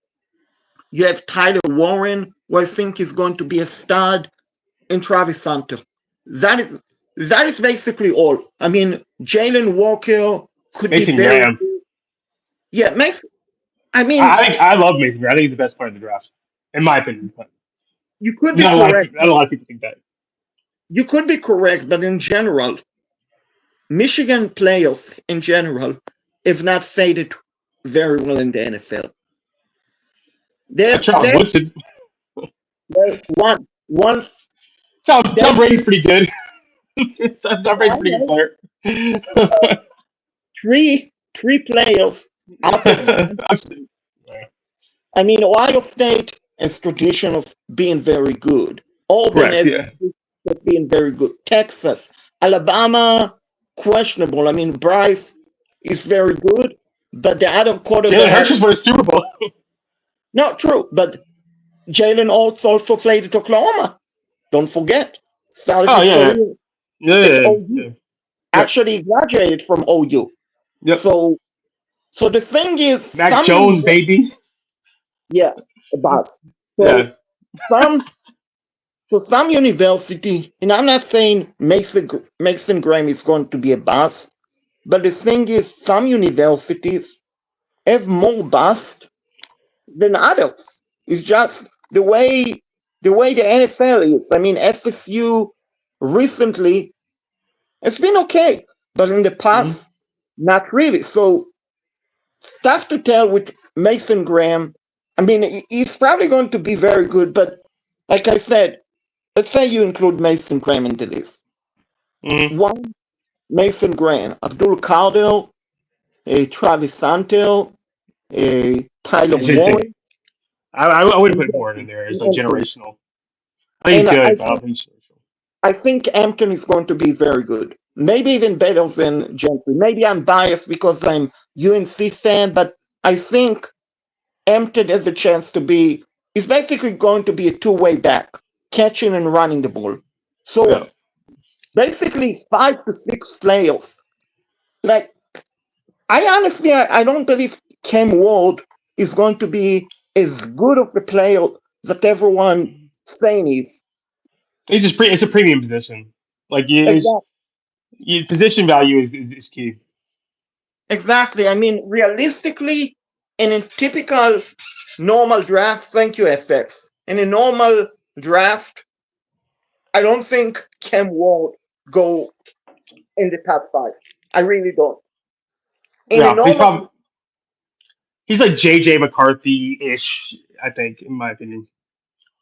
You have Tyler Warren, who I think is going to be a stud, and Travis Hunter. That is that is basically all. I mean, Jalen Walker could be Mason very Graham. yeah. Makes I I, mean, I think I love Mason Graham. I think he's the best player in the draft, in my opinion. But you could be correct. not a lot of people think that. You could be correct, but in general, Michigan players in general have not faded very well in the NFL. Charles They're Woodson. once Tom that Brady's pretty good. Tom Brady's a pretty good player. three players out of I mean Ohio State has tradition of being very good. Auburn Correct. has Yeah. of being very good. Texas, Alabama, questionable. I mean Bryce is very good, but the other Jalen quarterback Hurts just won a Super Bowl. not true, but Jalen Hurts also played at Oklahoma. Don't forget. Started Oh his yeah, career yeah, at yeah, OU. yeah. Yep, Actually, he graduated from OU. yep. So, so the thing is, Mac Jones, baby. yeah, a bus. So Yeah, some, so some university, and I'm not saying Mason Graham is going to be a bus, but the thing is, some universities have more bust than others. It's just the way the NFL is. I mean, FSU recently it's been okay, but in the hmm past, not really. So stuff to tell with Mason Graham. I mean, he's probably going to be very good, but like I said, let's say you include Mason Graham into this. hmm One, Mason Graham, Abdul Caldwell, a Travis Santel, a Tyler it's insane. Warren, I would have and put Warren in there as like Hampton. generational. I think And he's good, but I don't think he's generational. I think Hampton is going to be very good. Maybe even better than Gentry. Maybe I'm biased because I'm UNC fan, but I think Hampton has a chance to be. He's basically going to be a two-way back, catching and running the ball. Yeah, So basically, 5 to 6 players. Like I don't believe Cam Ward is going to be as good of the player that everyone saying is. he's just it's a premium position. Like Exactly. position value is key. Exactly. I mean, realistically, in a typical normal draft, thank you, FX. In a normal draft, I don't think Cam Ward go in the top 5. I really don't. In a Yeah, normal, he's like JJ McCarthy ish. I think, in my opinion,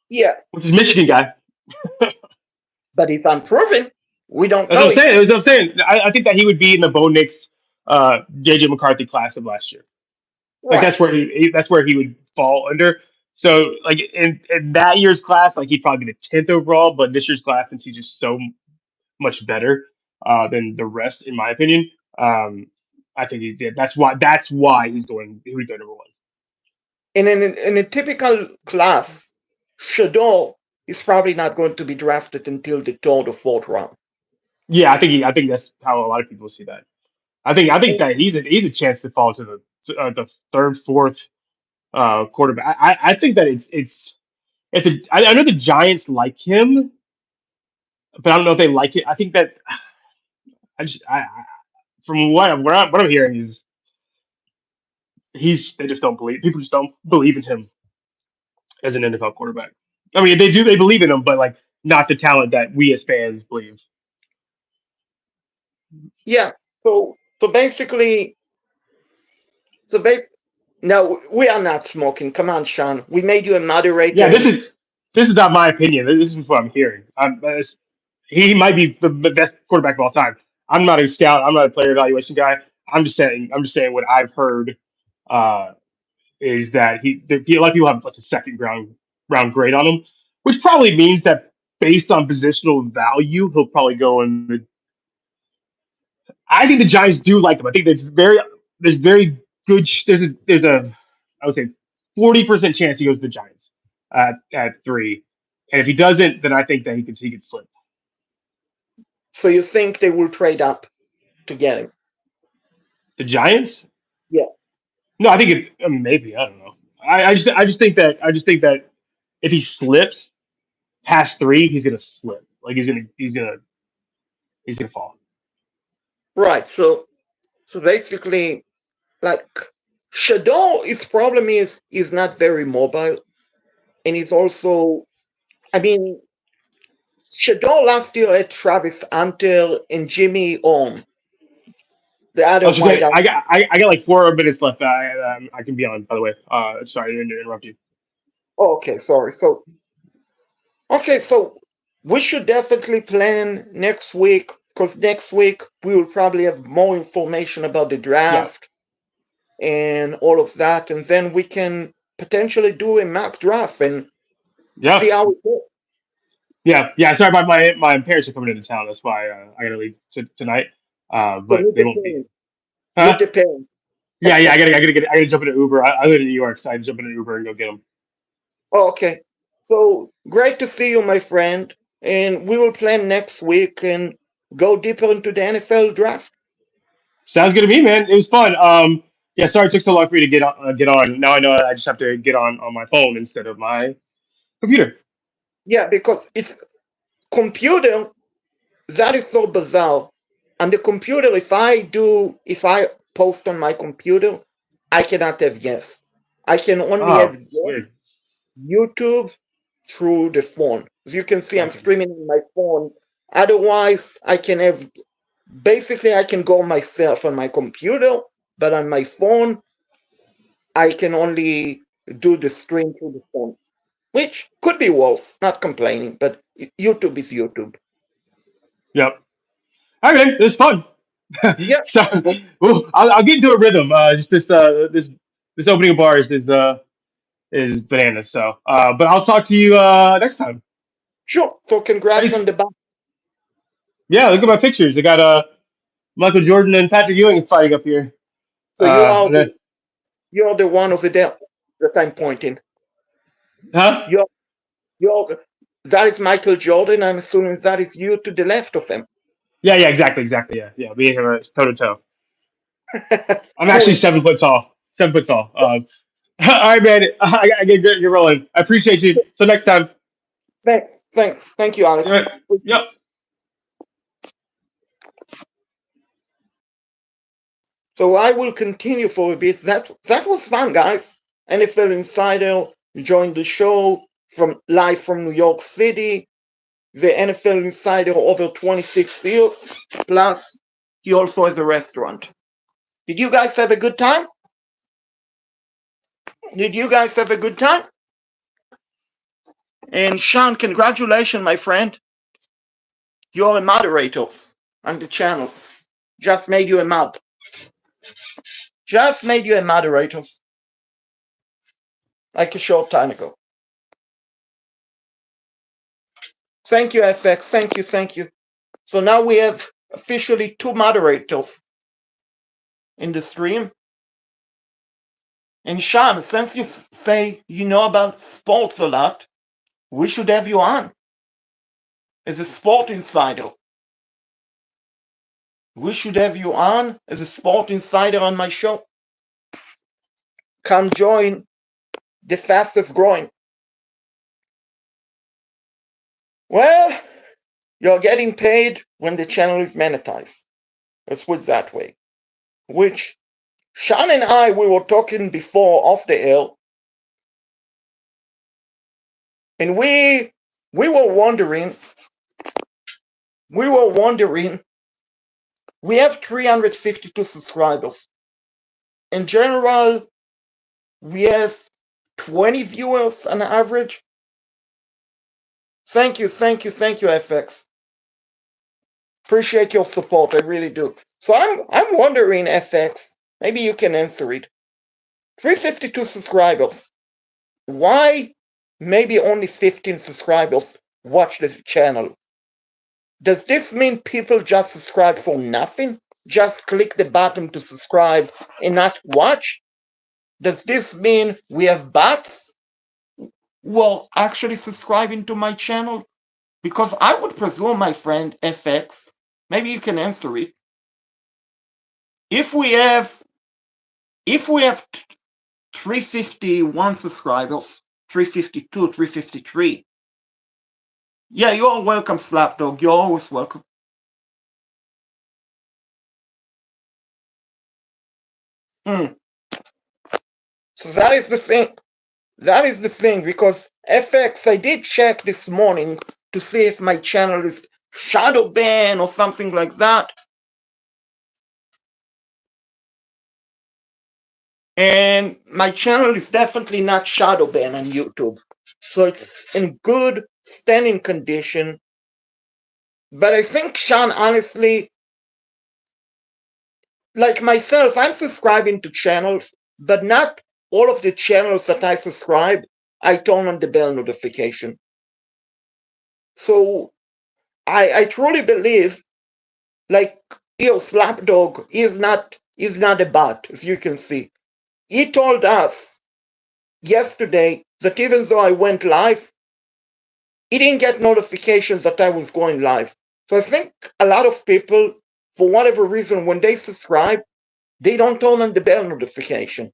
yeah, which is Michigan guy. but he's unproven. We don't That's what know I'm if saying. That's what I'm saying. I think that he would be in the Bo Nix, JJ McCarthy class of last year. Like right. that's where he would fall under. So like in that year's class, like he'd probably be the 10th overall. But this year's class, since he's just so much better than the rest, in my opinion, I think he did. That's why he would go number one. In a typical class, Shador is probably not going to be drafted until the third or fourth round. Yeah, I think that's how a lot of people see that. I think that he's a chance to fall to the third, fourth quarterback. I think that I know the Giants like him, but I don't know if they like it. I think that from what I'm hearing is they just don't believe people just don't believe in him as an NFL quarterback. I mean, they believe in him, but like not the talent that we as fans believe. Yeah. So basically, so bas no, we are not smoking. Come on, Sean. We made you a moderator, Yeah, and this is not my opinion. This is what I'm hearing. He might be the best quarterback of all time. I'm not a scout. I'm not a player evaluation guy. I'm just saying what I've heard uh, is that a lot of people have like a second round grade on him, which probably means that based on positional value, he'll probably go in the I think the Giants do like him. I think there's very good there's a I would say 40% chance he goes to the Giants at 3, and if he doesn't, then I think that he could slip. So you think they will trade up to get him? The Giants? Yeah. No, I think maybe I don't know. I just think that if he slips past 3, he's gonna slip. Like he's gonna fall. Right. So basically, like Shadow, his problem is he's not very mobile, and he's also, I mean, Shadow last year had Travis Hunter and Jimmy on the Oh, other so okay, wideout. I got like 4 minutes left. I can be on. By the way, sorry to interrupt you. Oh, okay, sorry. So we should definitely plan next week because next week we will probably have more information about the Yeah, draft and all of that, and then we can potentially do a mock draft and yeah, see how it goes. yeah. Sorry about my parents are coming into town. That's why I gotta leave tonight. So But meet they the won't be. parents. Meet Huh? the parents. Yeah, yeah. I gotta jump in an Uber. I live in New York, so I jump in an Uber and go get them. Oh, okay. So great to see you, my friend. And we will plan next week and go deeper into the NFL draft. Sounds good to me, man. It was fun. Yeah. Sorry it took so long for me to get on. Now I know I just have to get on my phone instead of my computer. Yeah, because it's computer that is so bizarre. On the computer, if I post on my computer, I cannot have guests. I can only Oh, have it's guests weird. YouTube through the phone. As you can see, I'm Gotcha. streaming on my phone. Otherwise, I can have basically I can go myself on my computer, but on my phone, I can only do the stream through the phone, which could be worse. Not complaining, but YouTube is YouTube. Yep. All right, man. It was fun. Yeah, So, ooh, I'll get into a rhythm. Just this opening of bars is bananas. So, but I'll talk to you next time. sure. So congrats Thanks. on the back. Yeah, look at my pictures. I got Michael Jordan and Patrick Ewing fighting up here. So you are And then, you're the one over there that I'm pointing. huh? You're you're that is Michael Jordan. I'm assuming that is you to the left of him. Yeah, yeah, exactly. Yeah, yeah. We have toe to toe. I'm Cool. actually 7 foot tall. 7 foot tall. All right, man. I get rolling. I appreciate you. Till next time. Thanks. Thank you, All Alex. right. Yep. So I will continue for a bit. That was fun, guys. NFL Insider joined the show from live from New York City. The NFL Insider over 26 years. Plus, he also has a restaurant. Did you guys have a good time? Did you guys have a good time? And Sean, congratulations, my friend. You're a moderator on the channel. Just made you a mod. Just made you a moderator like a short time ago. Thank you, FX. Thank you. So now we have officially 2 moderators in the stream. And Sean, since you say you know about sports a lot, we should have you on as a sport insider. We should have you on as a sport insider on my show. Come join the fastest growing. Well, you're getting paid when the channel is monetized. Let's put it that way. Which Sean and I, we were talking before off the air, and we were wondering, we were wondering, we have 352 subscribers. In general, we have 20 viewers on average. Thank you, FX. Appreciate your support, I really do. So I'm wondering, FX, maybe you can answer it. 352 subscribers. Why maybe only 15 subscribers watch the channel? Does this mean people just subscribe for nothing? just click the button to subscribe and not watch? Does this mean we have bots who are actually subscribing to my channel? Because I would presume, my friend FX, maybe you can answer it. If we have if we have 351 subscribers, 352, 353. Yeah, you're welcome, Slapdog. You're always welcome. Hmm. So that is the thing. That is the thing, because FX, I did check this morning to see if my channel is shadow banned or something like that. And my channel is definitely not shadow banned on YouTube. So it's in good standing condition. But I think, Sean, honestly, like myself, I'm subscribing to channels, but not all of the channels that I subscribe, I turn on the bell notification. So I truly believe, like, Slapdog is not a bot, as you can see. He told us yesterday that even though I went live, he didn't get notifications that I was going live. So I think a lot of people, for whatever reason, when they subscribe, they don't turn on the bell notification.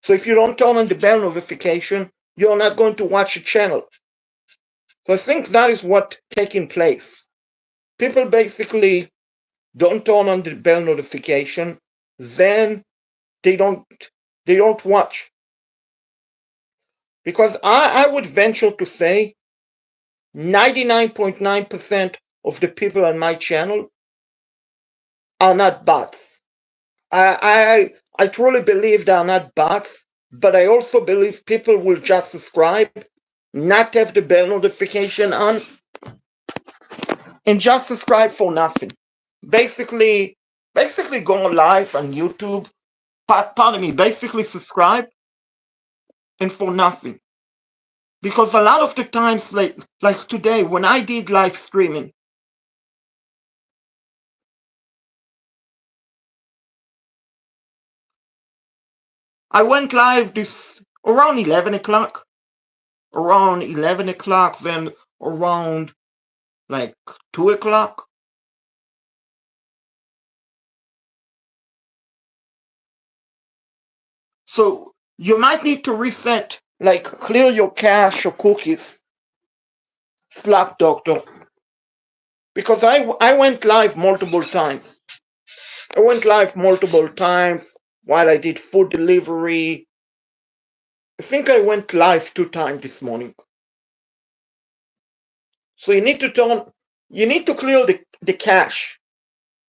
So if you don't turn on the bell notification, you're not going to watch the channel. So I think that is what taking place. People basically don't turn on the bell notification, then they don't watch. Because I would venture to say 99.9% of the people on my channel are not bots. I truly believe they are not bots, but I also believe people will just subscribe, not have the bell notification on, and just subscribe for nothing. Basically, go live on YouTube. Pardon me. Basically, subscribe and for nothing. Because a lot of the times, like today, when I did live streaming, I went live this around 11 o'clock. Around 11 o'clock, then around like 2 o'clock. So you might need to reset, like clear your cache or cookies, Slap Doctor. Because I went live multiple times. I went live multiple times while I did food delivery. I think I went live 2 times this morning. So you need to clear the cache.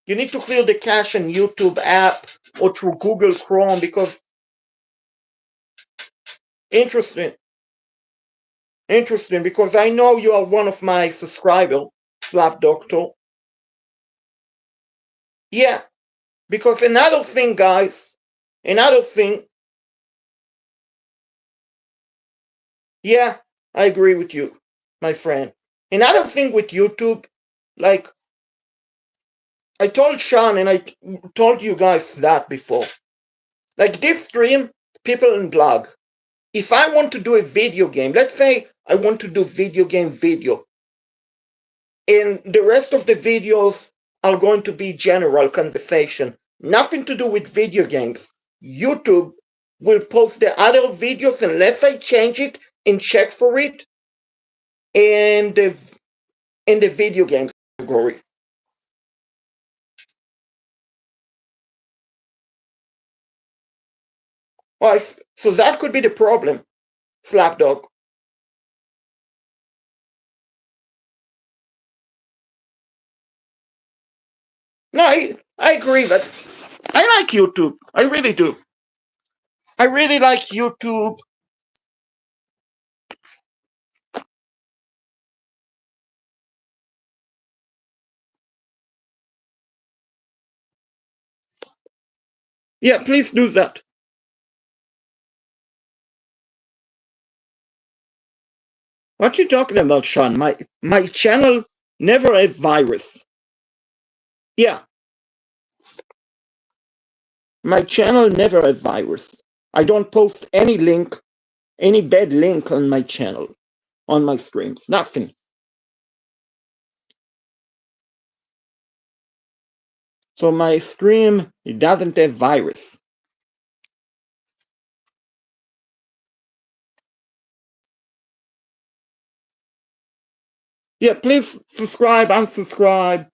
You need to clear the cache in YouTube app or through Google Chrome, because interesting, because I know you are one of my subscribers, Slap Doctor. Yeah, because another thing, guys, another thing, yeah, I agree with you, my friend. Another thing with YouTube, like I told Sean and I told you guys that before. Like this stream, people in blog. If I want to do a video game, let's say I want to do video game video, and the rest of the videos are going to be general conversation, nothing to do with video games. YouTube will post the other videos unless I change it and check for it in the video games category. Well, so that could be the problem, Slapdog. No, I agree, but I like YouTube. I really do. I really like YouTube. Yeah, please do that. What are you talking about, Sean? My channel never had virus. Yeah, My channel never had virus. I don't post any link, any bad link on my channel, on my streams, nothing. So my stream, it doesn't have virus. Yeah, please subscribe, unsubscribe.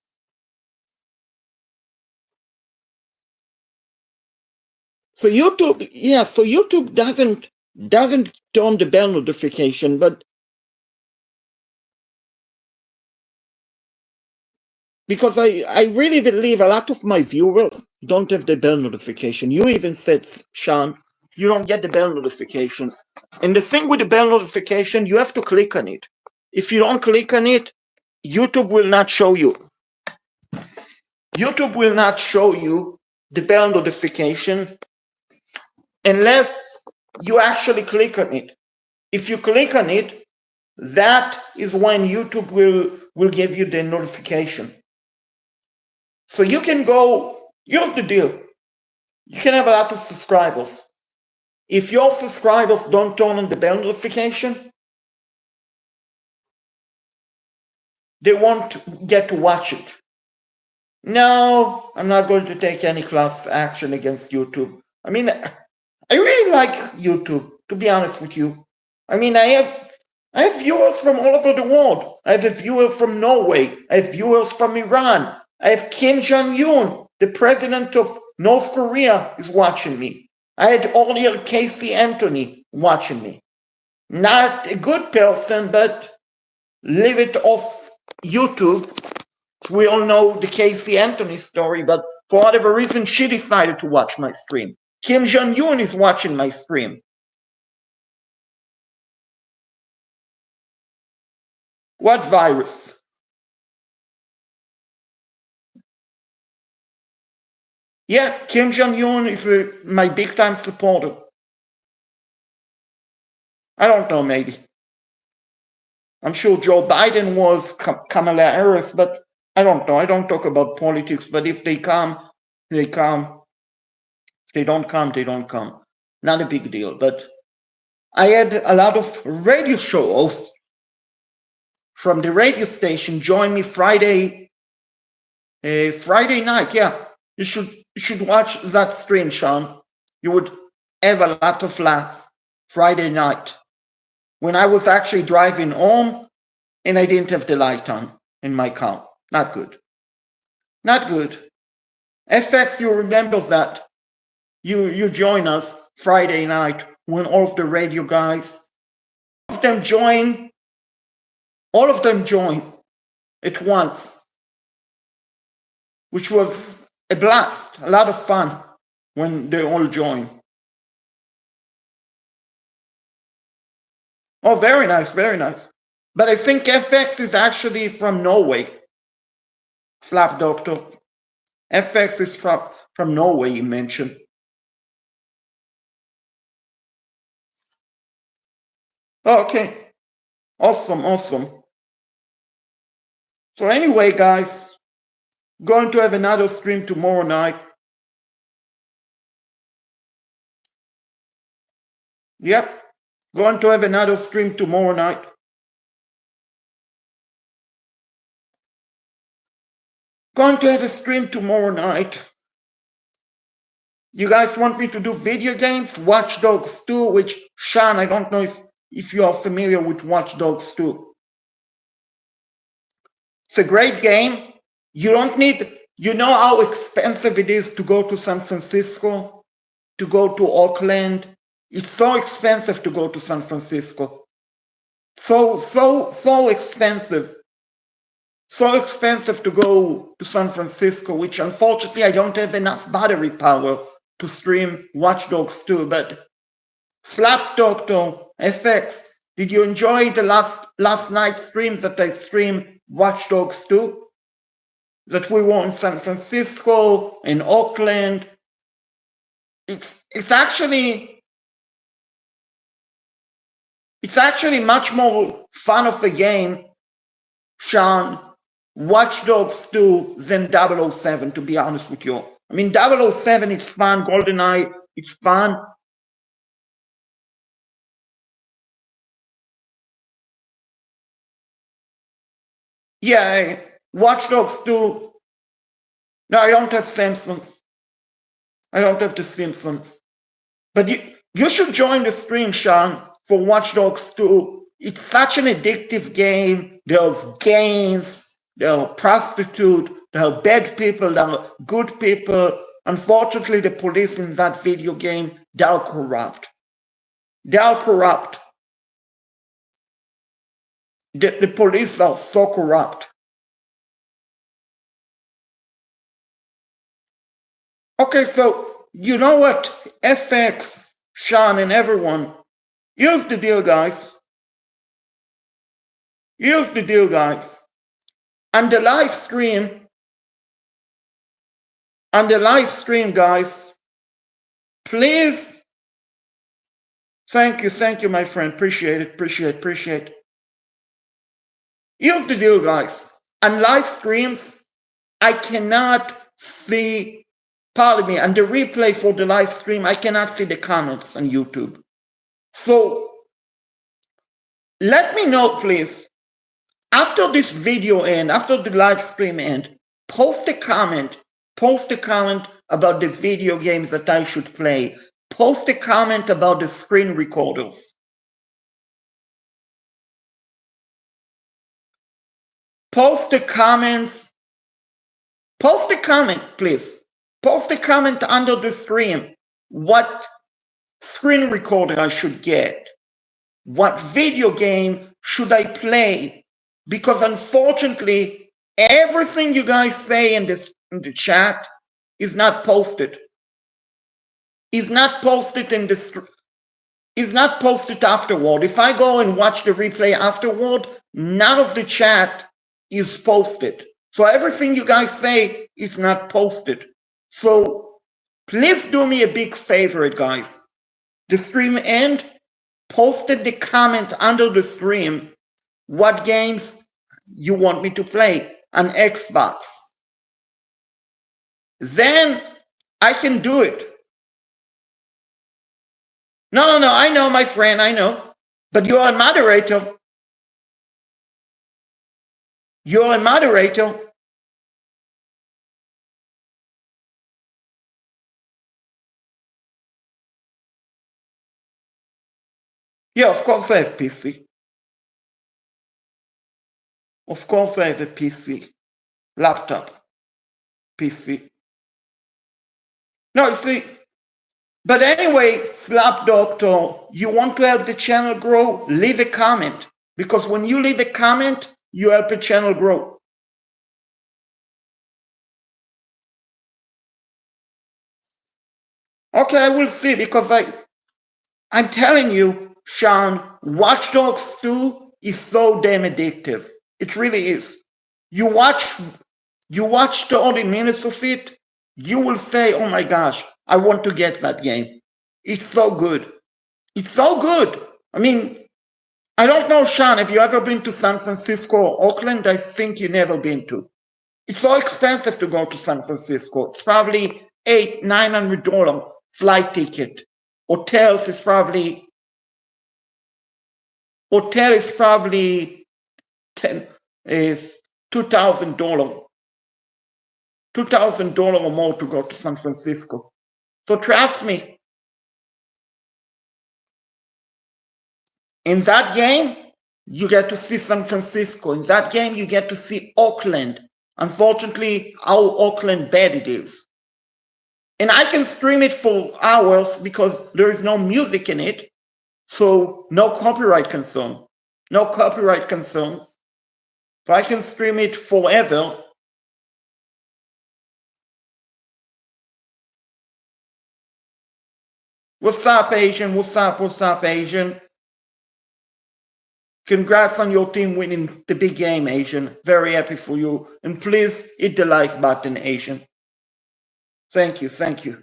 So YouTube, yeah, so YouTube doesn't turn the bell notification, but because I really believe a lot of my viewers don't have the bell notification. You even said, Sean, you don't get the bell notification. And the thing with the bell notification, you have to click on it. If you don't click on it, YouTube will not show you. YouTube will not show you the bell notification unless you actually click on it. If you click on it, that is when YouTube will give you the notification. So you can go, here's the deal. You can have a lot of subscribers. If your subscribers don't turn on the bell notification, they won't get to watch it. No, I'm not going to take any class action against YouTube. I mean, I really like YouTube, to be honest with you. I mean, I have viewers from all over the world. I have a viewer from Norway. I have viewers from Iran. I have Kim Jong-un, the president of North Korea, is watching me. I had earlier Casey Anthony watching me. Not a good person, but leave it off YouTube. We all know the Casey Anthony story, but for whatever reason, she decided to watch my stream. Kim Jong-un is watching my stream. What virus? Yeah, Kim Jong-un is my big-time supporter. I don't know, maybe. I'm sure Joe Biden was, Kamala Harris, but I don't know. I don't talk about politics, but if they come, they come. If they don't come, they don't come. Not a big deal. But I had a lot of radio show hosts from the radio station join me Friday night. Yeah, you should watch that stream, Sean. You would have a lot of laugh Friday night when I was actually driving home and I didn't have the light on in my car. Not good. Not good. FX, you remember that. You join us Friday night when all of the radio guys, all of them join at once, which was a blast, a lot of fun when they all join. Oh, very nice, very nice. But I think FX is actually from Norway. Slap Doctor. FX is from Norway, you mentioned. Okay. Awesome, awesome. So anyway, guys, going to have another stream tomorrow night. Yep. Going to have another stream tomorrow night. Going to have a stream tomorrow night. You guys want me to do video games? Watch Dogs 2, which, Sean, I don't know if you are familiar with Watch Dogs 2. It's a great game. You don't need, you know how expensive it is to go to San Francisco, to go to Oakland. It's so expensive to go to San Francisco. So expensive. So expensive to go to San Francisco, which unfortunately I don't have enough battery power to stream Watch Dogs 2. But Slap Doctor, FX, did you enjoy the last night streams that I streamed Watch Dogs 2? That we were in San Francisco, in Oakland. It's actually much more fun of a game, Sean, Watch Dogs 2 than 007, to be honest with you. I mean, 007 is fun. GoldenEye, it's fun. Yeah, Watch Dogs 2. No, I don't have Simpsons. I don't have the Simpsons. But you should join the stream, Sean, for Watch Dogs 2. It's such an addictive game. There's gangs, there are prostitutes, there are bad people, there are good people. Unfortunately, the police in that video game, they are corrupt. They are corrupt. The police are so corrupt. Okay, so you know what? FX, Sean, and everyone, here's the deal, guys. Here's the deal, guys. On the live stream, guys, please, thank you, my friend. Appreciate it. Here's the deal, guys. On live streams, I cannot see, pardon me, on the replay for the live stream, I cannot see the comments on YouTube. So let me know, please. After this video end, after the live stream end, post a comment about the video games that I should play. Post a comment about the screen recorders. Post a comment, please. Post a comment under the stream. What screen recorder I should get? What video game should I play? Because unfortunately, everything you guys say in the chat is not posted. Is not posted is not posted afterward. If I go and watch the replay afterward, none of the chat is posted. So everything you guys say is not posted. So please do me a big favor, guys. The stream end, posted the comment under the stream what games you want me to play on Xbox. Then I can do it. No, I know, my friend, I know. But you're a moderator. You're a moderator. Yeah, of course I have PC. Of course I have a PC. Laptop. PC. No, you see, but anyway, Slap Doctor, you want to help the channel grow? Leave a comment. Because when you leave a comment, you help the channel grow. Okay, I will see, because I'm telling you, Sean, Watch Dogs 2 is so damn addictive. It really is. You watch 30 minutes of it, you will say, oh my gosh, I want to get that game. It's so good. It's so good. I mean, I don't know, Sean, have you ever been to San Francisco or Oakland? I think you've never been to. It's so expensive to go to San Francisco. It's probably $900 flight ticket. Hotel is probably $2,000. $2,000 or more to go to San Francisco. So trust me, in that game, you get to see San Francisco. In that game, you get to see Oakland. Unfortunately, how Oakland bad it is. And I can stream it for hours because there is no music in it. So no copyright concern. No copyright concerns. So I can stream it forever. What's up, Asian? What's up, Asian? Congrats on your team winning the big game, Asian. Very happy for you. And please hit the like button, Asian. Thank you. So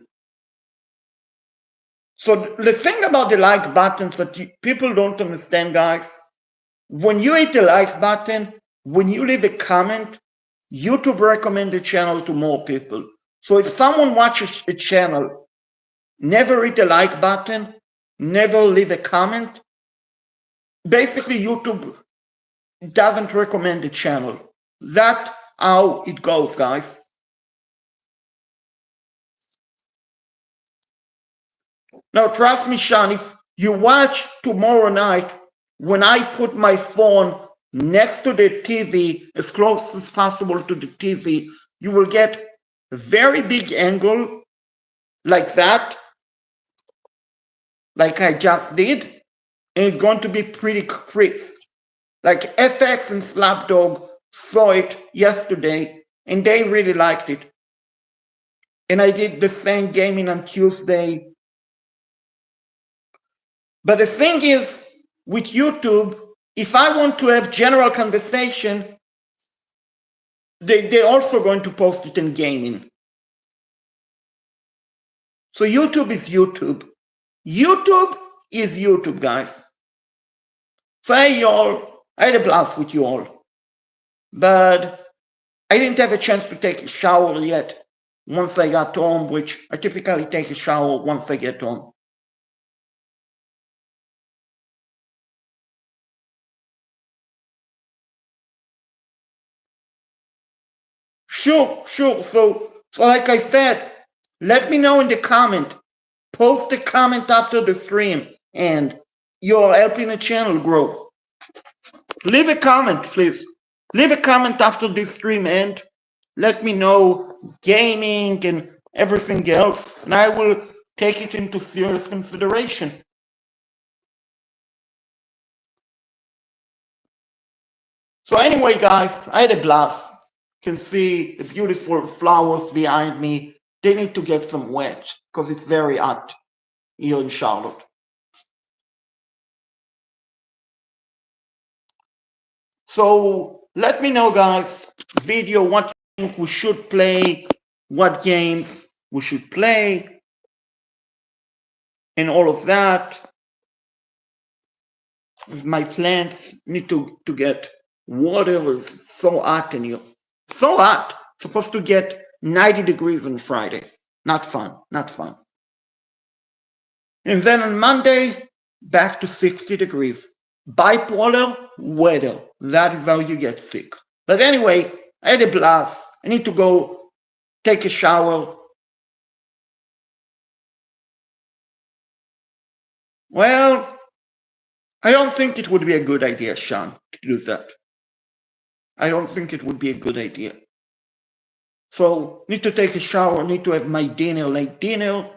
the thing about the like buttons that people don't understand, guys, when you hit the like button, when you leave a comment, YouTube recommend the channel to more people. So if someone watches a channel, never hit the like button, never leave a comment, basically YouTube doesn't recommend the channel. That's how it goes, guys. Now, trust me, Sean, if you watch tomorrow night, when I put my phone next to the TV, as close as possible to the TV, you will get a very big angle like that, like I just did, and it's going to be pretty crisp. Like FX and Slapdog saw it yesterday, and they really liked it. And I did the same gaming on Tuesday. But the thing is, with YouTube, if I want to have general conversation, they're also going to post it in gaming. So YouTube is YouTube. YouTube is YouTube, guys. So hey, y'all, I had a blast with you all. But I didn't have a chance to take a shower yet once I got home, which I typically take a shower once I get home. Sure. So like I said, let me know in the comment. Post a comment after the stream, and you're helping the channel grow. Leave a comment, please. Leave a comment after this stream, and let me know gaming and everything else, and I will take it into serious consideration. So anyway, guys, I had a blast. You can see the beautiful flowers behind me. They need to get some wet because it's very hot here in Charlotte. So let me know, guys, video, what you think we should play, what games we should play, and all of that. My plants need to get water. It's so hot in here. So hot. Supposed to get 90 degrees on Friday. Not fun. And then on Monday, back to 60 degrees. Bipolar weather. That is how you get sick. But anyway, I had a blast. I need to go take a shower. Well, I don't think it would be a good idea, Sean, to do that. I don't think it would be a good idea. So, need to take a shower, need to have my dinner, late dinner.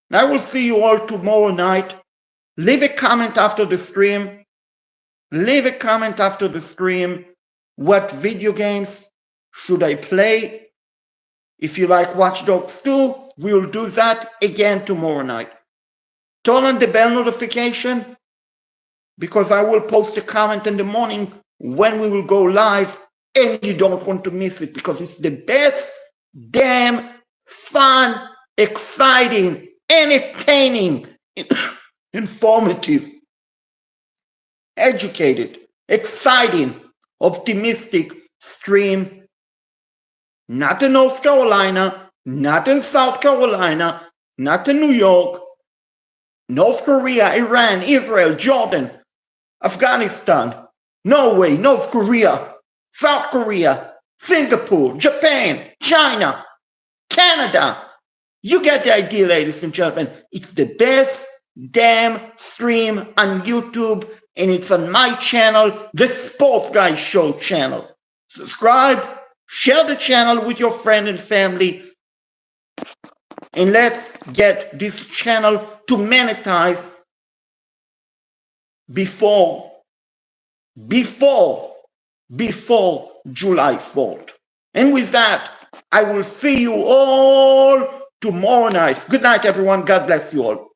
And I will see you all tomorrow night. Leave a comment after the stream. What video games should I play? If you like Watch Dogs 2, we will do that again tomorrow night. Turn on the bell notification, because I will post a comment in the morning when we will go live, and you don't want to miss it, because it's the best damn fun, exciting, entertaining, informative, educated, exciting, optimistic stream. Not in North Carolina, not in South Carolina, not in New York, North Korea, Iran, Israel, Jordan, Afghanistan, Norway, North Korea, South Korea, Singapore, Japan, China, Canada. You get the idea, ladies and gentlemen. It's the best damn stream on YouTube, and it's on my channel, the Sports Guy Show channel. Subscribe, share the channel with your friend and family, and let's get this channel to monetize before July 4th. And with that, I will see you all tomorrow night. Good night, everyone. God bless you all.